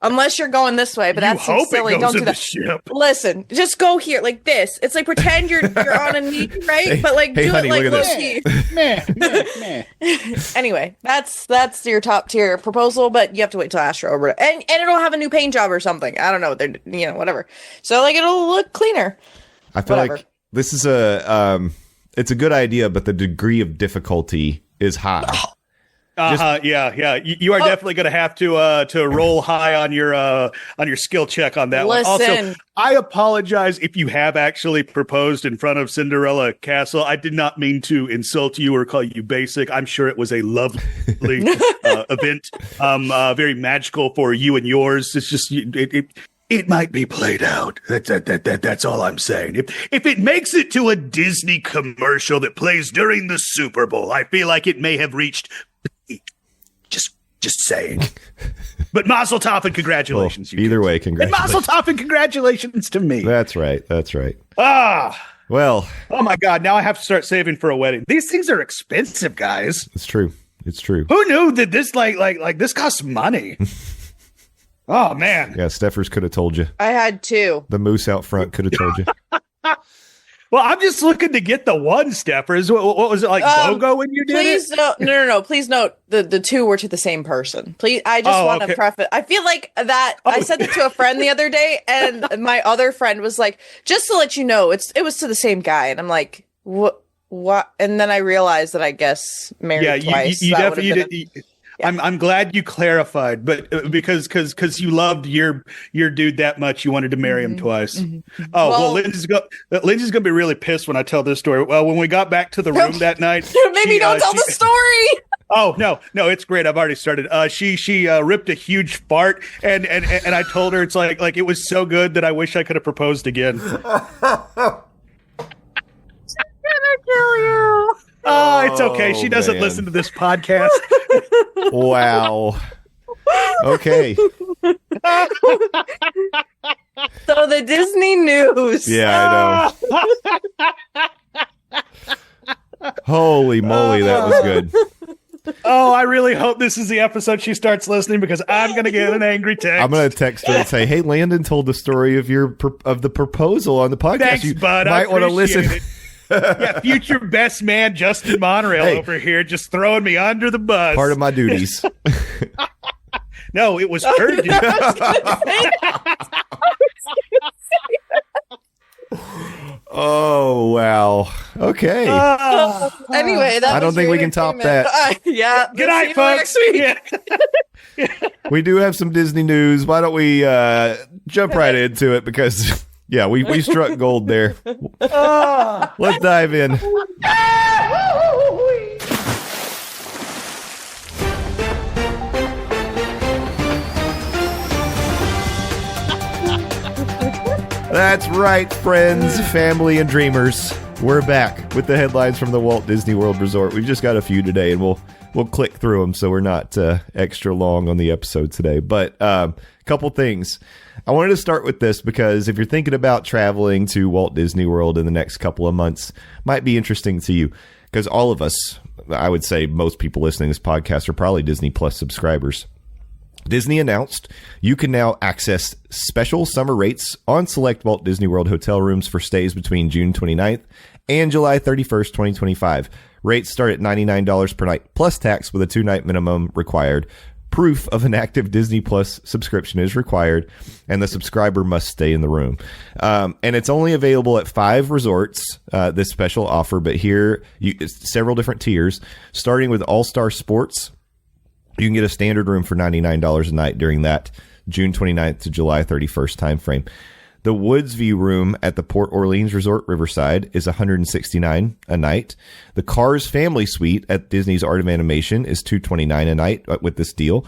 Unless you're going this way, but that's hope silly. it goes Don't do in the that. ship. Listen, just go here like this. It's like pretend you're on a knee, right? Hey, but like hey, do honey, it like look at low this. key. Anyway, that's your top tier proposal, but you have to wait till Astro over it. And it'll have a new paint job or something. I don't know. They're whatever. So like it'll look cleaner. I feel Whatever. like this is it's a good idea, but the degree of difficulty is high. Yeah. You are definitely going to have to roll high on your skill check on that one. Also, I apologize if you have actually proposed in front of Cinderella Castle. I did not mean to insult you or call you basic. I'm sure it was a lovely event, very magical for you and yours. It's just it might be played out. That's all I'm saying. If it makes it to a Disney commercial that plays during the Super Bowl, I feel like it may have reached. Just saying. But Mazel Tov and congratulations. Well, either way, congratulations. And Mazel Tov and congratulations to me. That's right. Well. Oh my God. Now I have to start saving for a wedding. These things are expensive, guys. It's true. Who knew that this like this costs money? Oh man. Yeah, Stephers could have told you. I had two. The moose out front could have told you. Well, I'm just looking to get the one, Stephers. What was it like, BOGO when you did please it? No. Please note the two were to the same person. Please, I just want to preface. I feel like that. I said that to a friend the other day, and my other friend was like, "Just to let you know, it was to the same guy." And I'm like, "What? What?" And then I realized that I guess married twice. You definitely did. Yeah. I'm glad you clarified, but because you loved your dude that much, you wanted to marry him twice. Mm-hmm. Oh well, Lindsay's gonna be really pissed when I tell this story. Well, when we got back to the room that night, maybe don't tell the story. Oh no, it's great. I've already started. She ripped a huge fart, and I told her it's like it was so good that I wish I could have proposed again. I'm gonna kill you. Oh, it's okay. She doesn't listen to this podcast. Wow. Okay. So the Disney news. Yeah, I know. Holy moly, that was good. Oh, I really hope this is the episode she starts listening because I'm going to get an angry text. I'm going to text her and say, "Hey, Landon told the story of the proposal on the podcast. Thanks, you bud. might want to listen." Yeah, future best man Justin Monorail over here just throwing me under the bus. Part of my duties. No, it was her duty. Oh, wow. Okay. Anyway, I don't think we can top that. Yeah. Good night, folks. Yeah. We do have some Disney news. Why don't we jump right into it because... Yeah, we struck gold there. Let's dive in. That's right, friends, family, and dreamers. We're back with the headlines from the Walt Disney World Resort. We've just got a few today, and we'll click through them so we're not extra long on the episode today. But a couple things. I wanted to start with this because if you're thinking about traveling to Walt Disney World in the next couple of months, might be interesting to you because all of us, I would say most people listening to this podcast are probably Disney Plus subscribers. Disney announced you can now access special summer rates on select Walt Disney World hotel rooms for stays between June 29th and July 31st, 2025. Rates start at $99 per night plus tax with a 2-night minimum required. Proof of an active Disney Plus subscription is required, and the subscriber must stay in the room. And it's only available at 5 resorts, this special offer, but here, several different tiers. Starting with All-Star Sports, you can get a standard room for $99 a night during that June 29th to July 31st timeframe. The Woods View room at the Port Orleans Resort Riverside is $169 a night. The Cars Family Suite at Disney's Art of Animation is $229 a night with this deal.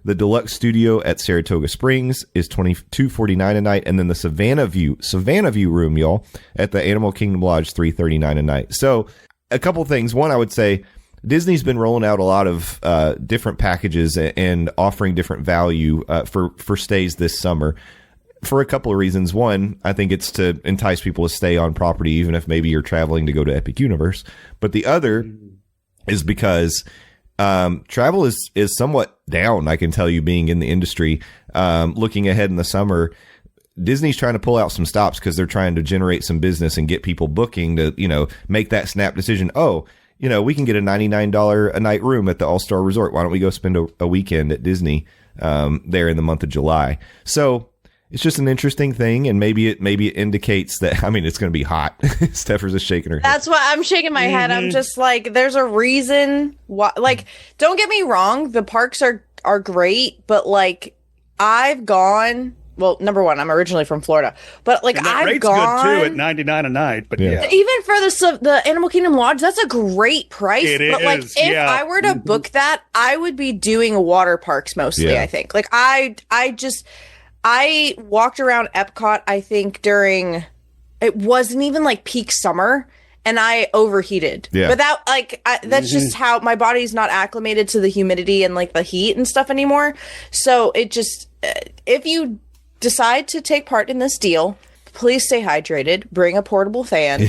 The Deluxe Studio at Saratoga Springs is $249 a night, and then the Savannah View room, y'all, at the Animal Kingdom Lodge, $339 a night. So, a couple things. One, I would say Disney's been rolling out a lot of different packages and offering different value for stays this summer. For a couple of reasons. One, I think it's to entice people to stay on property, even if maybe you're traveling to go to Epic Universe. But the other is because travel is somewhat down. I can tell you, being in the industry, looking ahead in the summer, Disney's trying to pull out some stops because they're trying to generate some business and get people booking to, make that snap decision. Oh, we can get a $99 a night room at the All-Star Resort. Why don't we go spend a weekend at Disney there in the month of July? So it's just an interesting thing, and maybe it indicates that, it's going to be hot. Stephers is shaking her head. That's why I'm shaking my head. I'm just like, there's a reason why. Like, don't get me wrong, the parks are great, but like, I've gone. Well, number one, I'm originally from Florida, but like I've gone good too at $99 a night. But yeah. Even for the Animal Kingdom Lodge, that's a great price. But like, if I were to book that, I would be doing water parks mostly. Yeah. I think. Like I walked around Epcot. I think during it wasn't even like peak summer, and I overheated. Yeah. But that's just how my body's not acclimated to the humidity and like the heat and stuff anymore. So it just if you decide to take part in this deal, please stay hydrated, bring a portable fan,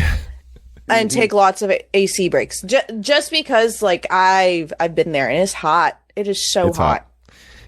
and take lots of AC breaks. Just because, like, I've been there and it's hot. It is so hot.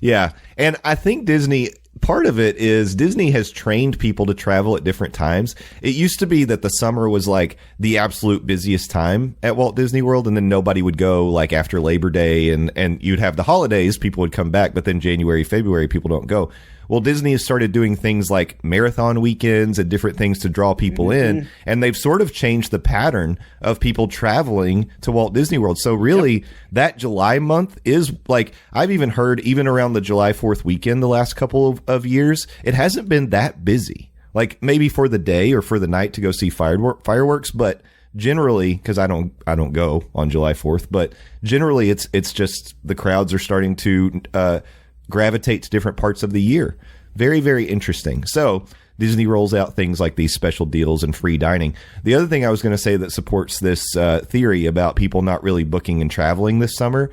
Yeah, and I think Disney. Part of it is Disney has trained people to travel at different times. It used to be that the summer was like the absolute busiest time at Walt Disney World, and then nobody would go like after Labor Day, and you'd have the holidays, people would come back, but then January, February, people don't go. Well, Disney has started doing things like marathon weekends and different things to draw people in, and they've sort of changed the pattern of people traveling to Walt Disney World. So really, that July month is like, I've even heard, even around the July 4th weekend the last couple of years, it hasn't been that busy. Like maybe for the day or for the night to go see fireworks, but generally, because I don't go on July 4th, but generally it's just the crowds are starting to gravitate to different parts of the year. Very, very interesting. So Disney rolls out things like these special deals and free dining. The other thing I was going to say that supports this theory about people not really booking and traveling this summer,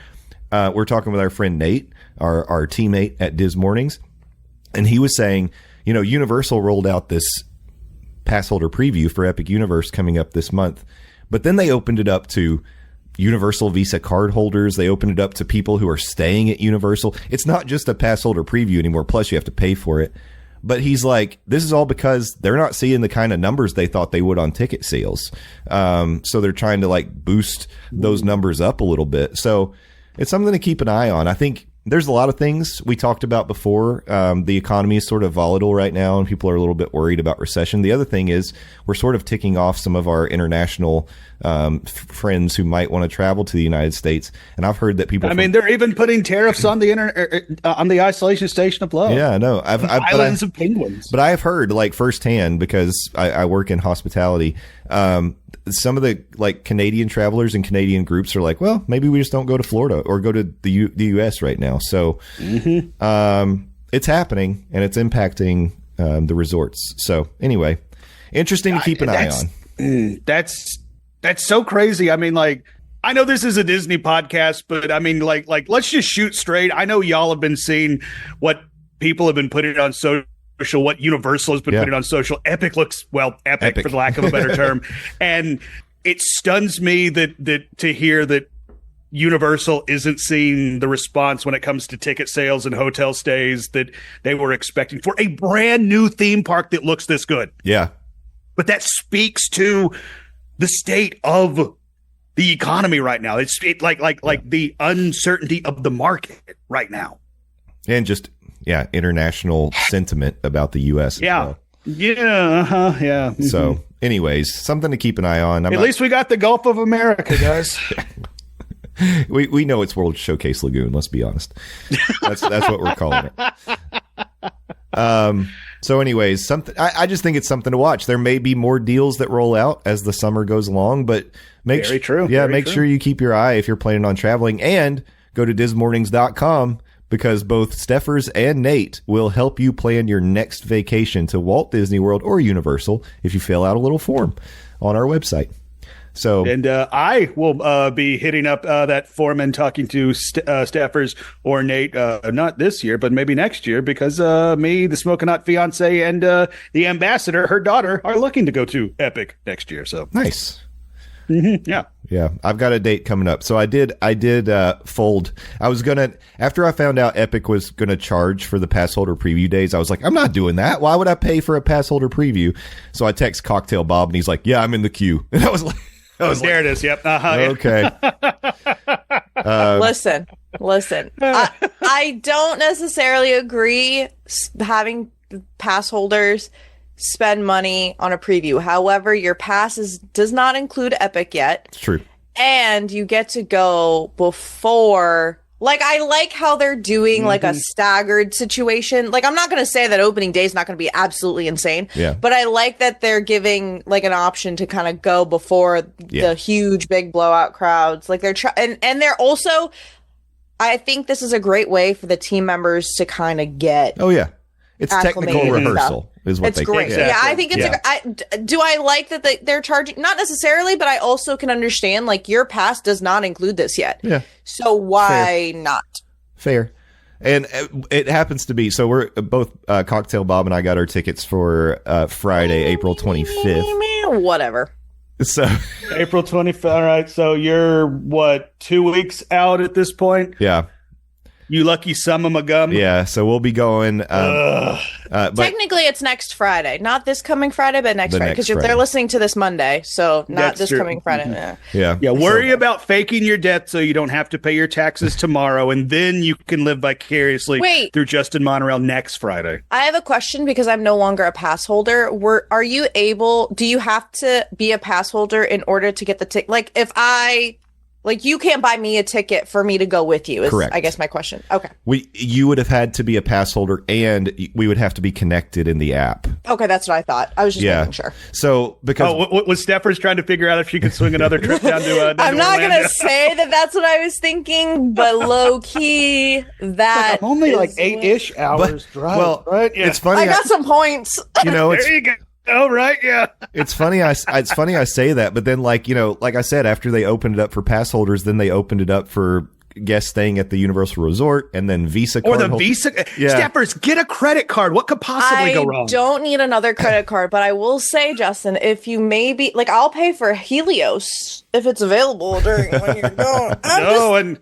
we're talking with our friend Nate, our teammate at Diz Mornings, and he was saying, Universal rolled out this pass holder preview for Epic Universe coming up this month, but then they opened it up to Universal Visa card holders. They opened it up to people who are staying at Universal. It's not just a pass holder preview anymore. Plus you have to pay for it. But he's like, this is all because they're not seeing the kind of numbers they thought they would on ticket sales. So they're trying to like boost those numbers up a little bit. So it's something to keep an eye on. I think there's a lot of things we talked about before. The economy is sort of volatile right now, and people are a little bit worried about recession. The other thing is we're sort of ticking off some of our international friends who might want to travel to the United States. And I've heard that people. They're even putting tariffs on the isolation station of love. Yeah, I know. Islands of penguins. But I have heard like firsthand, because I work in hospitality. Some of the like Canadian travelers and Canadian groups are like, well, maybe we just don't go to Florida or go to the U.S. right now. So it's happening, and it's impacting the resorts. So anyway, interesting to keep an eye on. That's so crazy. I know this is a Disney podcast, but let's just shoot straight. I know y'all have been seeing what people have been putting on social, what Universal has been putting on social. Epic looks, epic for the lack of a better term. And it stuns me that to hear that Universal isn't seeing the response when it comes to ticket sales and hotel stays that they were expecting for a brand new theme park that looks this good. Yeah. But that speaks to the state of the economy right now. It's the uncertainty of the market right now. And just international sentiment about the U.S. Yeah. So, anyways, something to keep an eye on. At least we got the Gulf of America, guys. we know it's World Showcase Lagoon. Let's be honest. That's what we're calling it. So, anyways, I just think it's something to watch. There may be more deals that roll out as the summer goes along, but make sure you keep your eye if you're planning on traveling, and go to dismornings.com. Because both Stephers and Nate will help you plan your next vacation to Walt Disney World or Universal if you fill out a little form on our website. So, and I will be hitting up that form and talking to Stephers or Nate, not this year, but maybe next year, because me, the Smoking Hot fiance, and the ambassador, her daughter, are looking to go to Epic next year. So nice. Yeah. Yeah, I've got a date coming up. So I did fold. I was going to, after I found out Epic was going to charge for the pass holder preview days, I was like, I'm not doing that. Why would I pay for a pass holder preview? So I text Cocktail Bob and he's like, yeah, I'm in the queue. And I was like, there it is. Yep. Okay. Listen. I don't necessarily agree having pass holders spend money on a preview. However, your pass does not include Epic yet. It's true. And you get to go before. Like, I like how they're doing like a staggered situation. Like, I'm not going to say that opening day is not going to be absolutely insane. Yeah. But I like that they're giving like an option to kind of go before the huge big blowout crowds. Like and they're also, I think this is a great way for the team members to kind of get. Oh yeah. It's technical rehearsal is what it's they great. exactly. Yeah, I think it's do I like that they're charging? Not necessarily, but I also can understand like your pass does not include this yet. Yeah. So why not? Fair. And it happens to be, so we're both Cocktail Bob and I got our tickets for Friday, April 25th. Whatever. So April 25th. All right. So you're what, 2 weeks out at this point? Yeah. You lucky son of a gum. Yeah, so we'll be going. But technically, it's next Friday, not this coming Friday, but next Friday, because they're listening to this Monday, so not That's this true. coming Friday. Yeah. Worry about faking your debt so you don't have to pay your taxes tomorrow, and then you can live vicariously through Justin Monorail next Friday. I have a question because I'm no longer a pass holder. Are you able? Do you have to be a pass holder in order to get the ticket? Like, if I. Like, you can't buy me a ticket for me to go with you, is, correct. I guess, my question. Okay. You would have had to be a pass holder, and we would have to be connected in the app. Okay, that's what I thought. I was just making sure. So, because... was Stephers trying to figure out if she could swing another trip down to I'm not going to say that that's what I was thinking, but low-key, that I'm only like 8-ish hours drive, well, right? Yeah. It's funny. I got some points. You know, there you go. Oh, right, yeah. It's funny I say that, but then, like, you know, like I said, after they opened it up for pass holders, then they opened it up for guests staying at the Universal Resort, and then Visa card. Or the Visa. Yeah. Stephers, get a credit card. What could possibly go wrong? I don't need another credit card, but I will say, Justin, if you maybe, like, I'll pay for Helios if it's available during when you're going.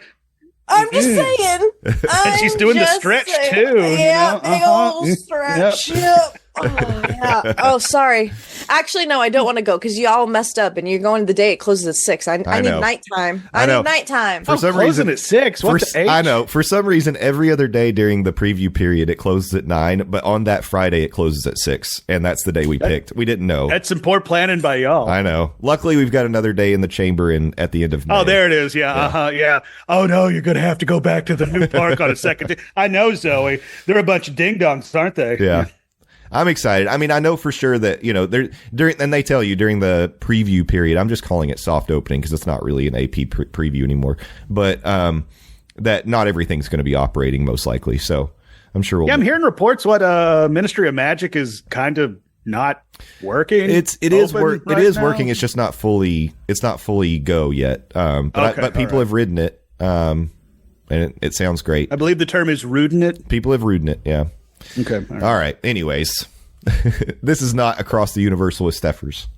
I'm just saying. And she's doing the stretch, too. Yeah, big old stretch. Yep. Oh, yeah. Oh, sorry. Actually, no, I don't want to go because you all messed up and you're going the day it closes at 6. I need nighttime. I need nighttime. For some reason at 6. What's the age? I know. For some reason, every other day during the preview period, it closes at 9, but on that Friday, it closes at 6, and that's the day we picked. We didn't know. That's some poor planning by y'all. I know. Luckily, we've got another day in the chamber at the end of May. Oh, there it is. Yeah. Yeah. Oh, no, you're going to have to go back to the new park on a second day. I know, Zoe. They're a bunch of ding-dongs, aren't they? Yeah. I'm excited. I mean, I know for sure that, you know, and they tell you during the preview period, I'm just calling it soft opening because it's not really an AP preview anymore, but that not everything's going to be operating most likely. So I'm sure I'm hearing reports what Ministry of Magic is kind of not working. It is working. It's just not fully go yet. But people have ridden it. And it sounds great. I believe the term is rooting it. People have ridden it. Yeah. Okay. All right. Anyways, this is not Across the Universal with Stephers.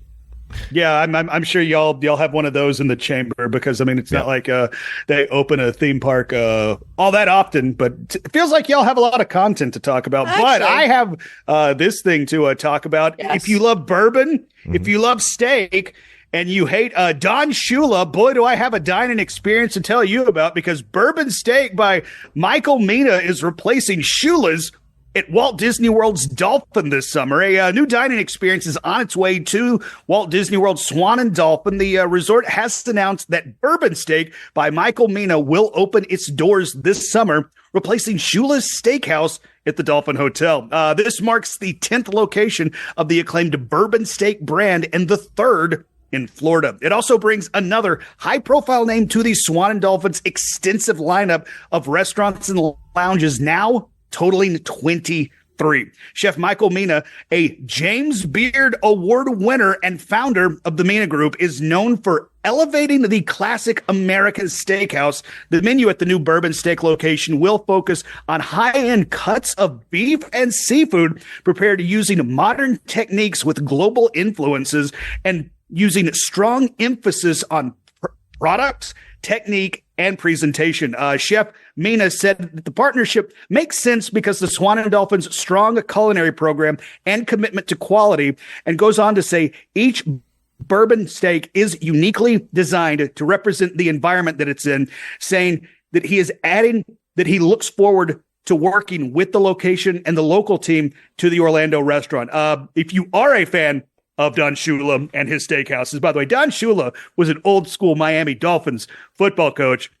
Yeah, I'm sure y'all have one of those in the chamber because I mean it's not like they open a theme park all that often, but it feels like y'all have a lot of content to talk about. Actually, but I have this thing to talk about. Yes. If you love bourbon, if you love steak, and you hate Don Shula, boy, do I have a dining experience to tell you about because Bourbon Steak by Michael Mina is replacing Shula's at Walt Disney World's Dolphin this summer. A new dining experience is on its way to Walt Disney World Swan and Dolphin. The resort has announced that Bourbon Steak by Michael Mina will open its doors this summer, replacing Shula's Steakhouse at the Dolphin Hotel. This marks the 10th location of the acclaimed Bourbon Steak brand and the 3rd in Florida. It also brings another high-profile name to the Swan and Dolphin's extensive lineup of restaurants and lounges, now totaling 23. Chef Michael Mina, a James Beard Award winner and founder of the Mina Group, is known for elevating the classic American steakhouse. The menu at the new Bourbon Steak location will focus on high-end cuts of beef and seafood prepared using modern techniques with global influences and using strong emphasis on products, technique, and presentation. Chef Mina said that the partnership makes sense because the Swan and Dolphin's strong culinary program and commitment to quality, and goes on to say each bourbon steak is uniquely designed to represent the environment that it's in, saying that he is adding that he looks forward to working with the location and the local team to the Orlando restaurant. If you are a fan of Don Shula and his steakhouses. By the way, Don Shula was an old school Miami Dolphins football coach.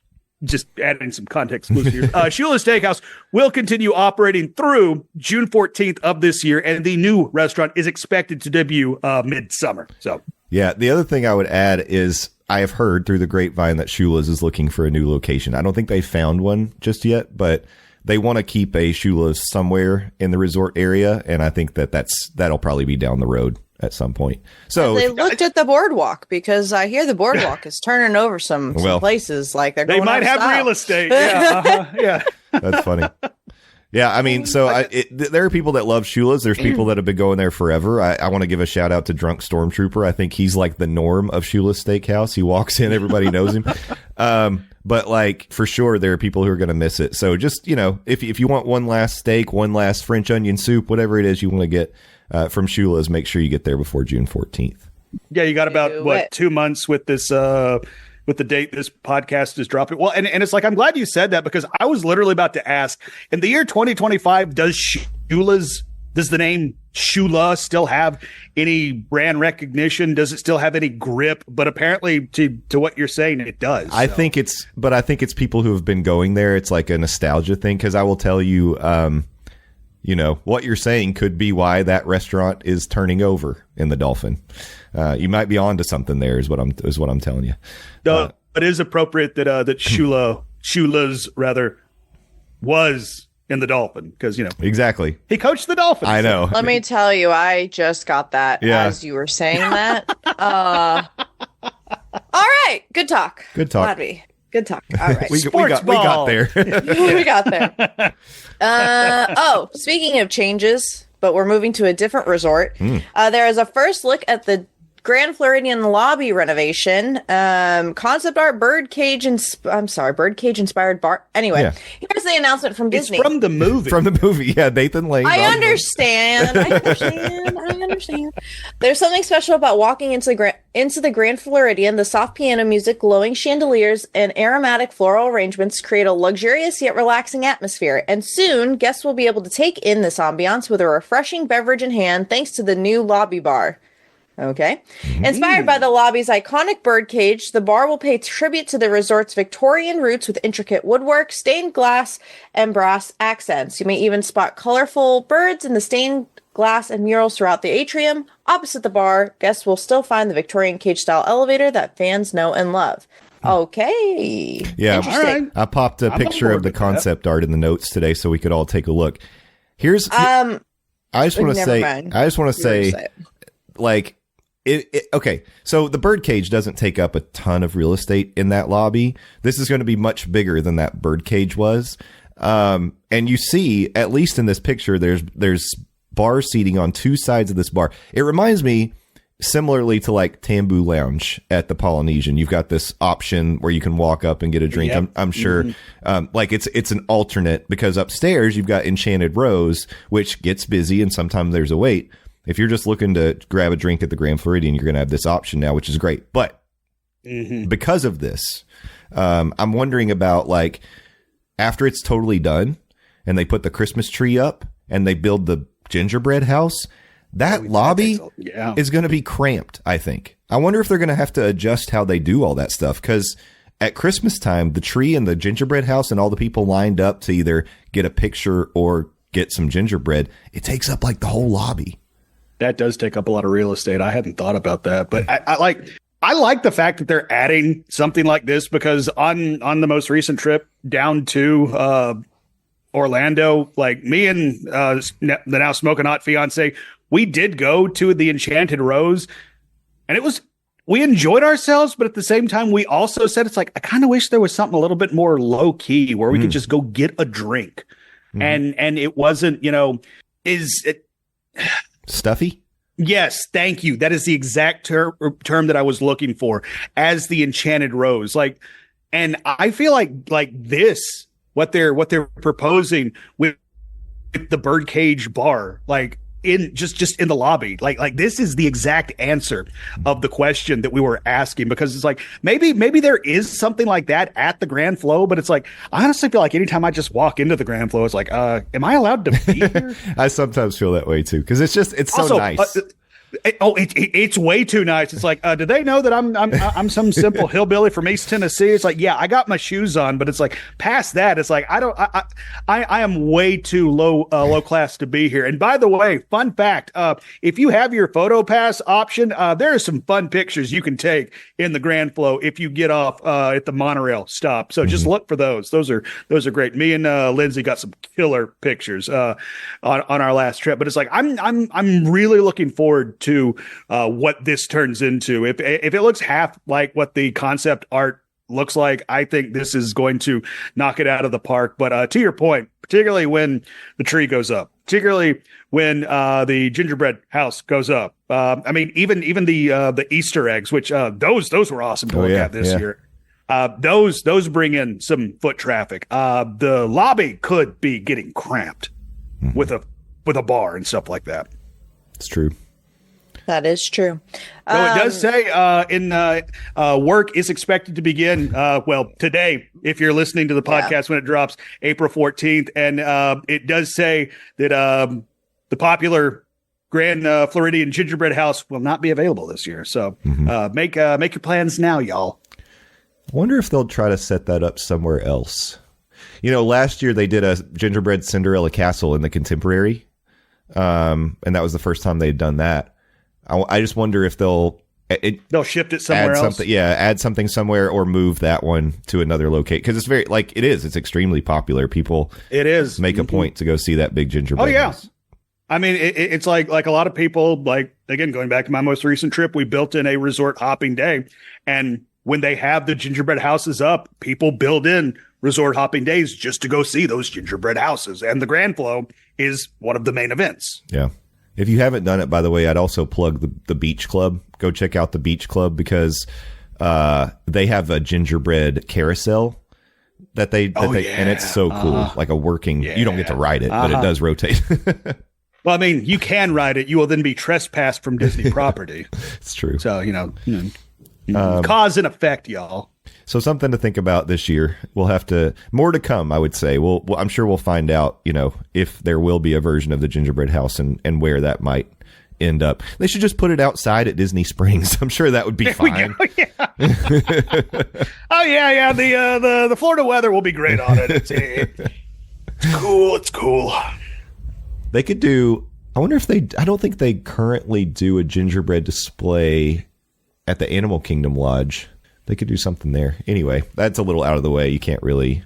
Just adding some context clues here. Shula's Steakhouse will continue operating through June 14th of this year, and the new restaurant is expected to debut midsummer. So, yeah, the other thing I would add is I have heard through the grapevine that Shula's is looking for a new location. I don't think they found one just yet, but they want to keep a Shula's somewhere in the resort area, and I think that'll probably be down the road at some point. So they looked at the boardwalk, because I hear the boardwalk is turning over some places, like they might have real estate. Yeah, yeah. That's funny. Yeah, I mean, so there are people that love Shula's. There's people that have been going there forever. I want to give a shout out to Drunk Stormtrooper. I think he's like the norm of Shula's Steakhouse. He walks in, everybody knows him. But like, for sure, there are people who are going to miss it. So just, if you want one last steak, one last French onion soup, whatever it is you want to get from Shula's, make sure you get there before June 14th. Yeah, you got about 2 months with this with the date this podcast is dropping. Well, and it's like, I'm glad you said that, because I was literally about to ask, in the year 2025, does the name Shula still have any brand recognition? Does it still have any grip? But apparently, to what you're saying, it does. I think it's people who have been going there. It's like a nostalgia thing, because I will tell you, what you're saying could be why that restaurant is turning over in the Dolphin. You might be onto something there, is what I'm telling you. It is appropriate that Shula's rather was in the Dolphin, because exactly, he coached the Dolphins. I know. Let me tell you, I just got that as you were saying that. All right, good talk. Good talk. All right, we got there. We got there. Speaking of changes, but we're moving to a different resort. There is a first look at the Grand Floridian lobby renovation, concept art, birdcage inspired bar. Anyway, here's the announcement from Disney. It's from the movie. Yeah, Nathan Lane. I understand. There's something special about walking into the Grand Floridian. The soft piano music, glowing chandeliers, and aromatic floral arrangements create a luxurious yet relaxing atmosphere. And soon, guests will be able to take in this ambiance with a refreshing beverage in hand, thanks to the new lobby bar. Okay. Inspired by the lobby's iconic birdcage, the bar will pay tribute to the resort's Victorian roots with intricate woodwork, stained glass, and brass accents. You may even spot colorful birds in the stained glass and murals throughout the atrium. Opposite the bar, guests will still find the Victorian cage-style elevator that fans know and love. Okay. Yeah. Interesting. All right. I popped a picture of the concept art in the notes today so we could all take a look. I just want to say, like, okay, so the birdcage doesn't take up a ton of real estate in that lobby. This is going to be much bigger than that birdcage was. And you see, at least in this picture, there's bar seating on two sides of this bar. It reminds me similarly to like Tambu Lounge at the Polynesian. You've got this option where you can walk up and get a drink. Yep. I'm sure like it's an alternate, because upstairs you've got Enchanted Rose, which gets busy and sometimes there's a wait. If you're just looking to grab a drink at the Grand Floridian, you're going to have this option now, which is great. But because of this, I'm wondering about, like, after it's totally done and they put the Christmas tree up and they build the gingerbread house, that lobby is going to be cramped, I think. I wonder if they're going to have to adjust how they do all that stuff, because at Christmas time, the tree and the gingerbread house and all the people lined up to either get a picture or get some gingerbread, it takes up like the whole lobby. That does take up a lot of real estate. I hadn't thought about that, but I like the fact that they're adding something like this, because on the most recent trip down to Orlando, like me and the now smoking hot fiance, we did go to the Enchanted Rose, and we enjoyed ourselves, but at the same time, we also said, it's like, I kind of wish there was something a little bit more low key where we could just go get a drink, and it wasn't, is it stuffy? Yes, thank you. That is the exact term that I was looking for, as the Enchanted Rose. Like, and I feel like this, what they're proposing with the birdcage bar, like in just in the lobby, like this is the exact answer of the question that we were asking, because it's like maybe there is something like that at the Grand Flow, but it's like I honestly feel like anytime I just walk into the Grand Flow, it's like, am I allowed to be here? I sometimes feel that way too, because it's so also, nice. It's way too nice. It's like, do they know that I'm some simple hillbilly from East Tennessee? It's like, yeah, I got my shoes on, but it's like past that, it's like I am way too low class to be here. And by the way, fun fact: if you have your photo pass option, there are some fun pictures you can take in the Grand Flow if you get off at the monorail stop. So just look for those. Those are great. Me and Lindsay got some killer pictures on our last trip. But it's like I'm really looking forward to what this turns into. If it looks half like what the concept art looks like, I think this is going to knock it out of the park. But to your point, particularly when the tree goes up, particularly when the gingerbread house goes up. I mean, even the Easter eggs, which those were awesome to look at this year. Those bring in some foot traffic. The lobby could be getting cramped with a bar and stuff like that. It's true. That is true. So it does say work is expected to begin, today, if you're listening to the podcast when it drops, April 14th. And it does say that the popular Grand Floridian Gingerbread House will not be available this year. So make your plans now, y'all. I wonder if they'll try to set that up somewhere else. You know, last year they did a Gingerbread Cinderella Castle in the Contemporary. And that was the first time they'd done that. I just wonder if they'll shift it somewhere else. Add something somewhere or move that one to another location, because it's it's extremely popular. People make a point to go see that big gingerbread house. I mean, it's like a lot of people, like, again, going back to my most recent trip, we built in a resort hopping day, and when they have the gingerbread houses up, people build in resort hopping days just to go see those gingerbread houses, and the Grand Flow is one of the main events. Yeah. If you haven't done it, by the way, I'd also plug the Beach Club. Go check out the Beach Club, because they have a gingerbread carousel and it's so cool. Like a working, you don't get to ride it, but it does rotate. Well, I mean, you can ride it. You will then be trespassed from Disney property. It's true. So, cause and effect, y'all. So something to think about this year. We'll have to, more to come, I would say. I'm sure we'll find out, if there will be a version of the gingerbread house and where that might end up. They should just put it outside at Disney Springs. I'm sure that would be fine. Oh yeah. The Florida weather will be great on it. It's cool. It's cool. They could do, I wonder if I don't think they currently do a gingerbread display at the Animal Kingdom Lodge. They could do something there. Anyway, that's a little out of the way. You can't really.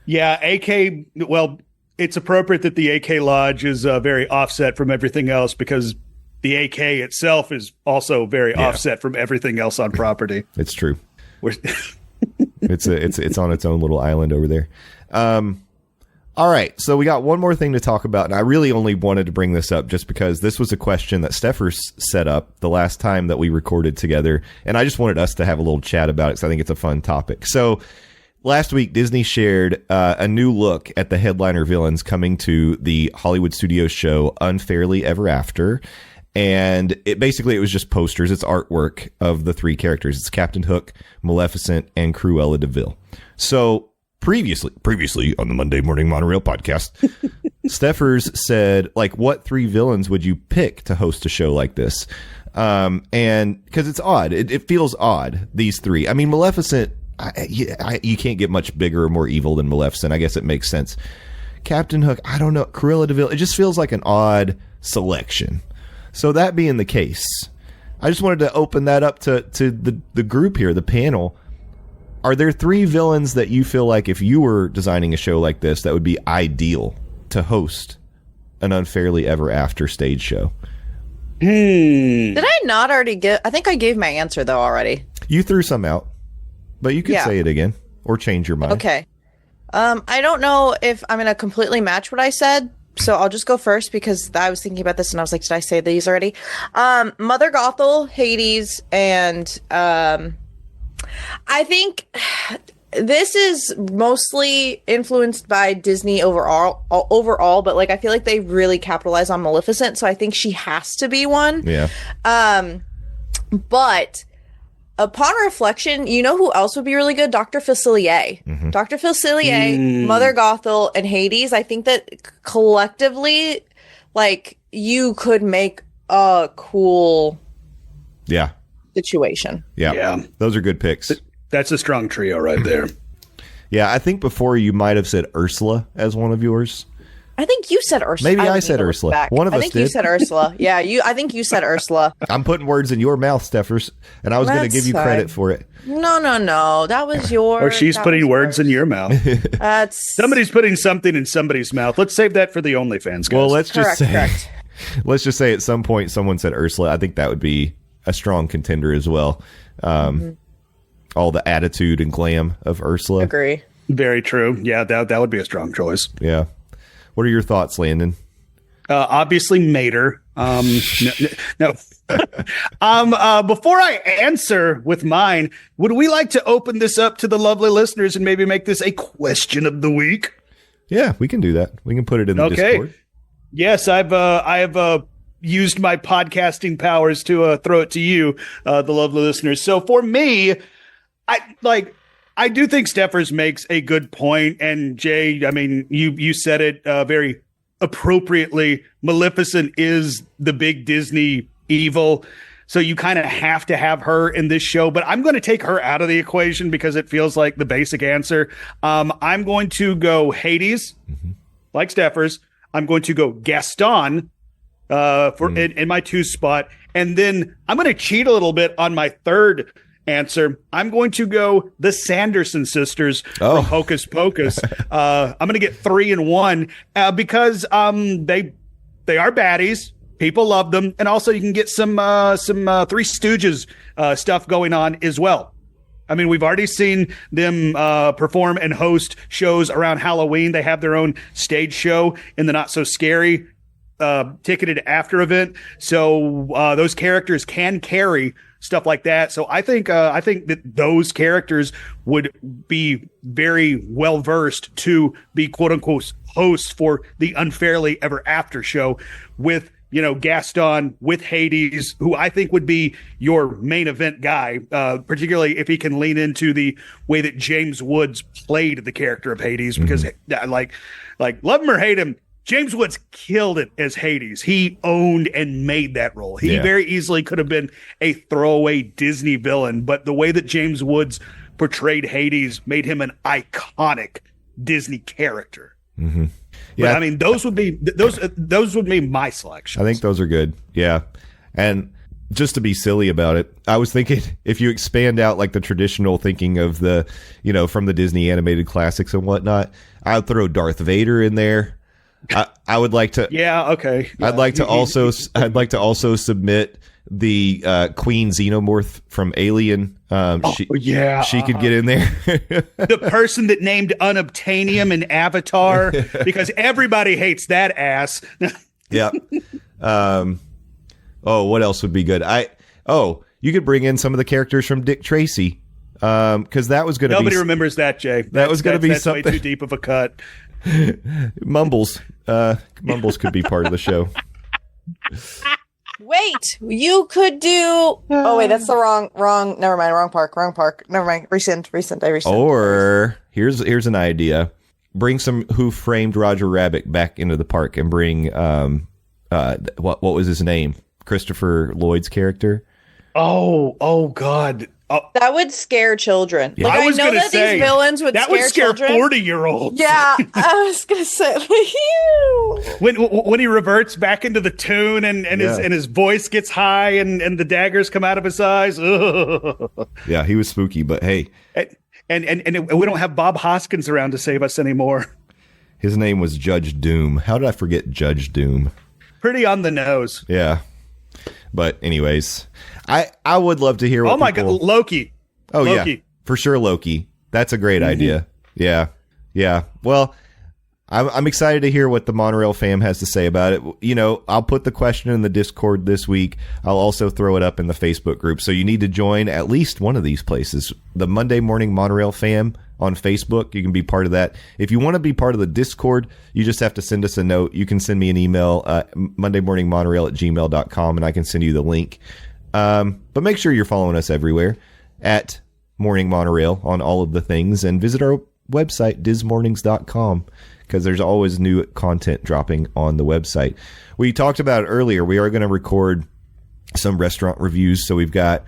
Yeah, AK. Well, it's appropriate that the AK Lodge is very offset from everything else, because the AK itself is also very offset from everything else on property. It's true. It's on its own little island over there. All right, so we got one more thing to talk about, and I really only wanted to bring this up just because this was a question that Stephers set up the last time that we recorded together, and I just wanted us to have a little chat about it because I think it's a fun topic. So last week, Disney shared a new look at the headliner villains coming to the Hollywood Studios show Unfairly Ever After, and it was just posters. It's artwork of the three characters. It's Captain Hook, Maleficent, and Cruella de Vil. So Previously on the Monday Morning Monorail podcast, Stephers said, what three villains would you pick to host a show like this? And because it's odd, it feels odd, these three. I mean, Maleficent, you can't get much bigger or more evil than Maleficent. I guess it makes sense. Captain Hook, I don't know. Cruella de Vil, it just feels like an odd selection. So that being the case, I just wanted to open that up to the group here, the panel. Are there three villains that you feel like if you were designing a show like this, that would be ideal to host an Unfairly Ever After stage show? Did I not already I think I gave my answer, though, already. You threw some out, but you could say it again or change your mind. Okay. I don't know if I'm going to completely match what I said, so I'll just go first because I was thinking about this and I was like, did I say these already? Mother Gothel, Hades, and I think this is mostly influenced by Disney overall, but like I feel like they really capitalize on Maleficent, so I think she has to be one. Yeah. But upon reflection, you know who else would be really good? Dr. Facilier. Dr. Facilier, Mother Gothel, and Hades. I think that collectively, like, you could make a cool situation. Yeah. Those are good picks. That's a strong trio right there. Yeah, I think before you might have said Ursula as one of yours. I think you said Ursula. Maybe I said Ursula. Back. One of us did. I think you said Ursula. Yeah, I think you said Ursula. I'm putting words in your mouth, Stephers, and I was going to give you credit for it. No. That was your... Or she's putting words in your mouth. Somebody's putting something in somebody's mouth. Let's save that for the OnlyFans, guys. Well, let's just say at some point someone said Ursula. I think that would be a strong contender as well. All the attitude and glam of Ursula. Agree. Very true. Yeah, that would be a strong choice. Yeah. What are your thoughts, Landon? Obviously, Mater. No. Before I answer with mine, would we like to open this up to the lovely listeners and maybe make this a question of the week? Yeah, we can do that. We can put it in the Discord. Yes, I have used my podcasting powers to throw it to you, the lovely listeners. So for me, I do think Stephers makes a good point, and Jay, I mean, you said it very appropriately. Maleficent is the big Disney evil, so you kind of have to have her in this show. But I'm going to take her out of the equation because it feels like the basic answer. I'm going to go Hades, like Stephers. I'm going to go Gaston in my 2 spot, and then I'm going to cheat a little bit on my 3rd answer. I'm going to go the Sanderson sisters from Hocus Pocus. I'm going to get 3 and 1 because they are baddies. People love them, and also you can get some Three Stooges stuff going on as well. I mean, we've already seen them perform and host shows around Halloween. They have their own stage show in the Not So Scary ticketed after event. So those characters can carry stuff like that. So I think that those characters would be very well versed to be quote unquote hosts for the Unfairly Ever After show with, Gaston, with Hades, who I think would be your main event guy, particularly if he can lean into the way that James Woods played the character of Hades, because like love him or hate him, James Woods killed it as Hades. He owned and made that role. He very easily could have been a throwaway Disney villain, but the way that James Woods portrayed Hades made him an iconic Disney character. Yeah, but, I mean, those would be my selection. I think those are good. Yeah, and just to be silly about it, I was thinking if you expand out like the traditional thinking of the, from the Disney animated classics and whatnot, I'd throw Darth Vader in there. I would like to. Yeah. Okay. I'd like to also submit the Queen Xenomorph from Alien. She could get in there. The person that named unobtainium in Avatar, because everybody hates that ass. Yep. What else would be good? You could bring in some of the characters from Dick Tracy, because that was going to be. Nobody remembers that, Jay. That was going to be something way too deep of a cut. Mumbles could be part of the show. Wait, you could do. Oh wait, that's the wrong. Never mind. Wrong park. Never mind. Rescind. I rescind. Or here's an idea: bring some Who Framed Roger Rabbit back into the park and bring what was his name? Christopher Lloyd's character. Oh God. That would scare children. Yeah. Like, I know that these villains would scare children. 40-year-olds. Yeah, I was gonna say when he reverts back into the tune and his voice gets high and the daggers come out of his eyes. Ugh. Yeah, he was spooky, but hey, and we don't have Bob Hoskins around to save us anymore. His name was Judge Doom. How did I forget Judge Doom? Pretty on the nose. Yeah, but anyways. I would love to hear what God, Loki. Oh, Loki. Yeah, for sure, Loki. That's a great idea. Yeah. Well, I'm excited to hear what the Monorail fam has to say about it. You know, I'll put the question in the Discord this week. I'll also throw it up in the Facebook group. So you need to join at least one of these places. The Monday Morning Monorail fam on Facebook. You can be part of that. If you want to be part of the Discord, you just have to send us a note. You can send me an email, mondaymorningmonorail@gmail.com, and I can send you the link. But make sure you're following us everywhere at Morning Monorail on all of the things, and visit our website, dismornings.com, because there's always new content dropping on the website. We talked about it earlier. We are going to record some restaurant reviews. So we've got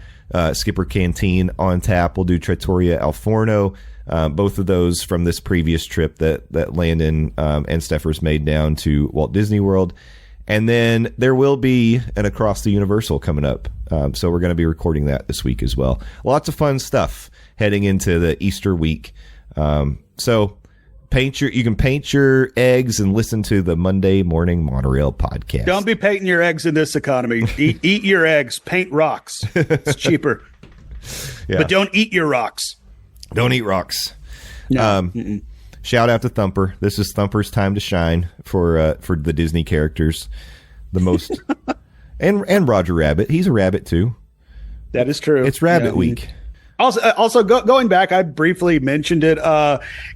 Skipper Canteen on tap. We'll do Trattoria Al Forno. Both of those from this previous trip that Landon and Stephers made down to Walt Disney World. And then there will be an Across the Universal coming up. So we're going to be recording that this week as well. Lots of fun stuff heading into the Easter week. So you can paint your eggs and listen to the Monday Morning Monorail podcast. Don't be painting your eggs in this economy. Eat your eggs. Paint rocks. It's cheaper. Yeah. But don't eat your rocks. Don't eat rocks. No. Shout out to Thumper. This is Thumper's time to shine for the Disney characters. The most and Roger Rabbit. He's a rabbit too. That is true. It's Rabbit Week. Also going back, I briefly mentioned it.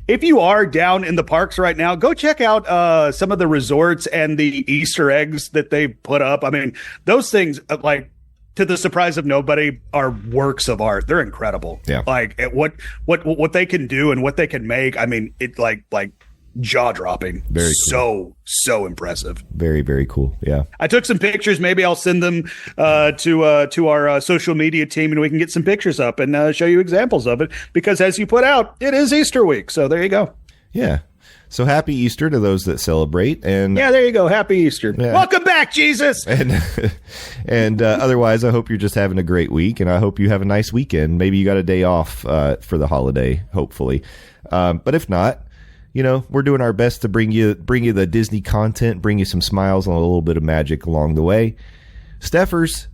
If you are down in the parks right now, go check out some of the resorts and the Easter eggs that they put up. I mean, those things, like, to the surprise of nobody, are works of art. They're incredible. Yeah. Like what they can do and what they can make. I mean, it like jaw dropping. Very cool. So impressive. Very, very cool. Yeah. I took some pictures. Maybe I'll send them to our social media team, and we can get some pictures up and show you examples of it. Because as you put out, it is Easter week. So there you go. Yeah. So happy Easter to those that celebrate. And yeah, there you go. Happy Easter. Yeah. Welcome back, Jesus. And otherwise, I hope you're just having a great week, and I hope you have a nice weekend. Maybe you got a day off for the holiday, hopefully. But if not, you know, we're doing our best to bring you the Disney content, bring you some smiles and a little bit of magic along the way. Stephers,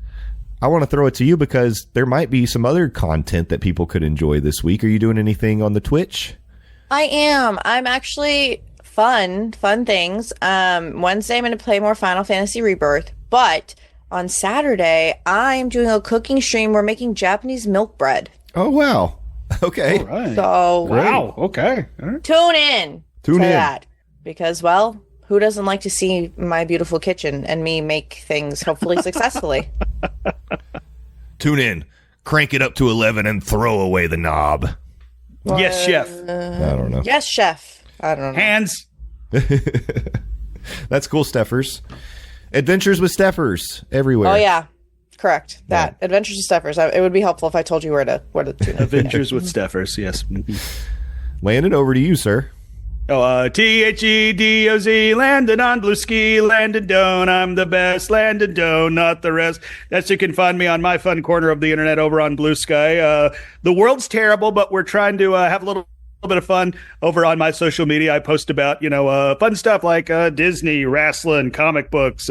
I want to throw it to you because there might be some other content that people could enjoy this week. Are you doing anything on the Twitch? I am. I'm actually fun things. Wednesday, I'm going to play more Final Fantasy Rebirth, but on Saturday, I'm doing a cooking stream. We're making Japanese milk bread. Oh, wow. Okay. All right. So, Wow. Okay. All right. tune in Tune to in. that because, well, who doesn't like to see my beautiful kitchen and me make things hopefully successfully? Tune in, crank it up to 11, and throw away the knob. Yes, chef. I don't know. Yes, chef. I don't know. Hands. That's cool, Stephers. Adventures with Stephers everywhere. Oh, yeah. Correct. That. Adventures with Stephers. It would be helpful if I told you where to tune in. Adventures with Stephers. Yes. Landon, over to you, sir. THEDOZ, Landon on Blue Ski, Landon Doane, I'm the best, Landon Doane, not the rest. That's you can find me on my fun corner of the internet over on Blue Sky. The world's terrible, but we're trying to have a little bit of fun over on my social media. I post about, fun stuff like Disney, wrestling, comic books,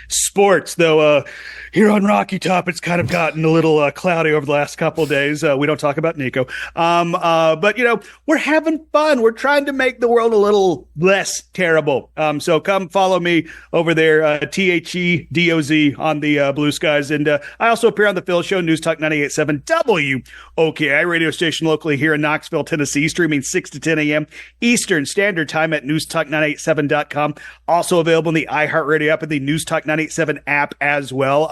sports, though here on Rocky Top, it's kind of gotten a little cloudy over the last couple of days. We don't talk about Nico. But, we're having fun. We're trying to make the world a little less terrible. So come follow me over there, THEDOZ on the Blue Skies. And I also appear on the Phil Show, News Talk 98.7 WOKI radio station locally here in Knoxville, Tennessee, streaming 6 to 10 a.m. Eastern Standard Time at newstalk987.com. Also available in the iHeartRadio app and the News Talk 987 app as well.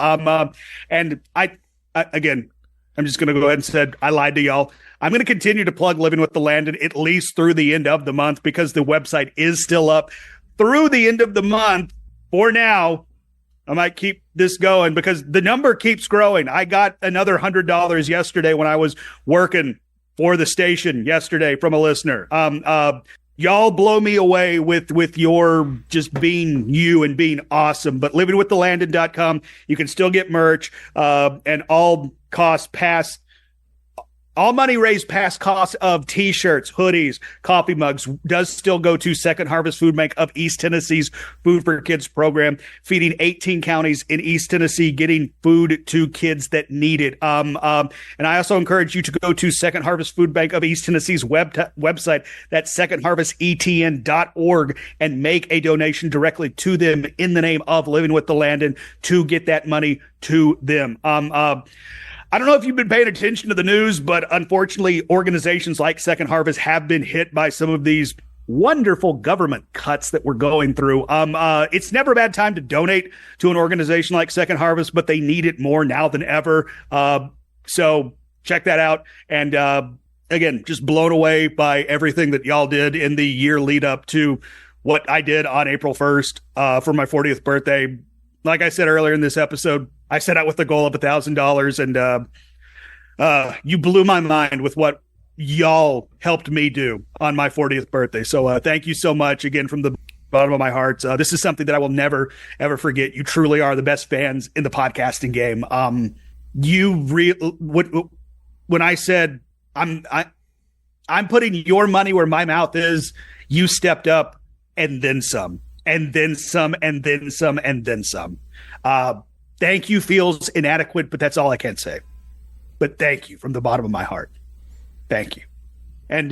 And I again, I'm just going to go ahead and say I lied to y'all. I'm going to continue to plug Living with the Landon at least through the end of the month because the website is still up through the end of the month. For now, I might keep this going because the number keeps growing. I got another $100 yesterday when I was working for the station yesterday from a listener. Y'all blow me away with your just being you and being awesome. But livingwiththelandon.com, you can still get merch, and all costs pass All money raised past costs of T-shirts, hoodies, coffee mugs does still go to Second Harvest Food Bank of East Tennessee's Food for Kids program, feeding 18 counties in East Tennessee, getting food to kids that need it. And I also encourage you to go to Second Harvest Food Bank of East Tennessee's website, that's secondharvestetn.org, and make a donation directly to them in the name of Living with the Landon to get that money to them. I don't know if you've been paying attention to the news, but unfortunately, organizations like Second Harvest have been hit by some of these wonderful government cuts that we're going through. It's never a bad time to donate to an organization like Second Harvest, but they need it more now than ever. So check that out. And again, just blown away by everything that y'all did in the year lead up to what I did on April 1st for my 40th birthday. Like I said earlier in this episode, I set out with the goal of $1,000, and you blew my mind with what y'all helped me do on my 40th birthday. So thank you so much again from the bottom of my heart. This is something that I will never, ever forget. You truly are the best fans in the podcasting game. When I said I'm putting your money where my mouth is, you stepped up and then some. And then some, and then some, and then some. Thank you feels inadequate, but that's all I can say. But thank you from the bottom of my heart. Thank you. And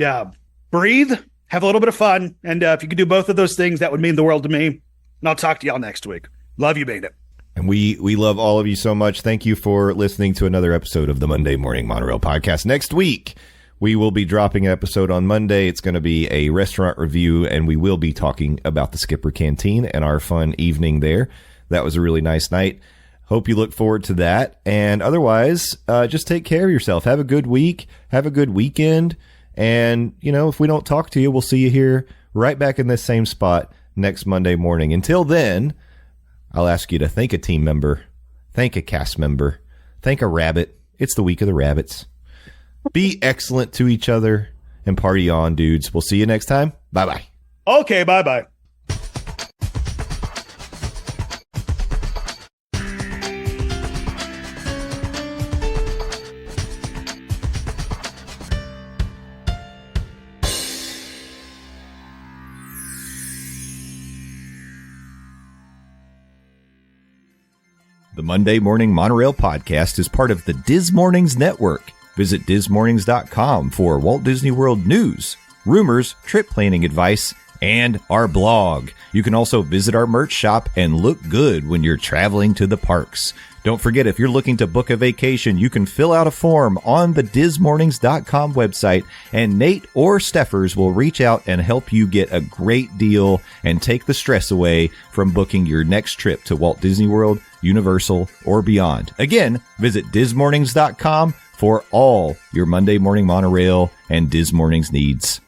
breathe, have a little bit of fun. And if you could do both of those things, that would mean the world to me. And I'll talk to y'all next week. Love you, Beta. And we love all of you so much. Thank you for listening to another episode of the Monday Morning Monorail Podcast. Next week, we will be dropping an episode on Monday. It's going to be a restaurant review, and we will be talking about the Skipper Canteen and our fun evening there. That was a really nice night. Hope you look forward to that. And otherwise, just take care of yourself. Have a good week. Have a good weekend. And, if we don't talk to you, we'll see you here right back in this same spot next Monday morning. Until then, I'll ask you to thank a team member, thank a cast member, thank a rabbit. It's the week of the rabbits. Be excellent to each other and party on, dudes. We'll see you next time. Bye-bye. Okay, bye-bye. The Monday Morning Monorail Podcast is part of the Diz Mornings Network. Visit DizMornings.com for Walt Disney World news, rumors, trip planning advice, and our blog. You can also visit our merch shop and look good when you're traveling to the parks. Don't forget, if you're looking to book a vacation, you can fill out a form on the DizMornings.com website, and Nate or Stephers will reach out and help you get a great deal and take the stress away from booking your next trip to Walt Disney World, Universal, or beyond. Again, visit DizMornings.com for all your Monday Morning Monorail and Diz Mornings needs.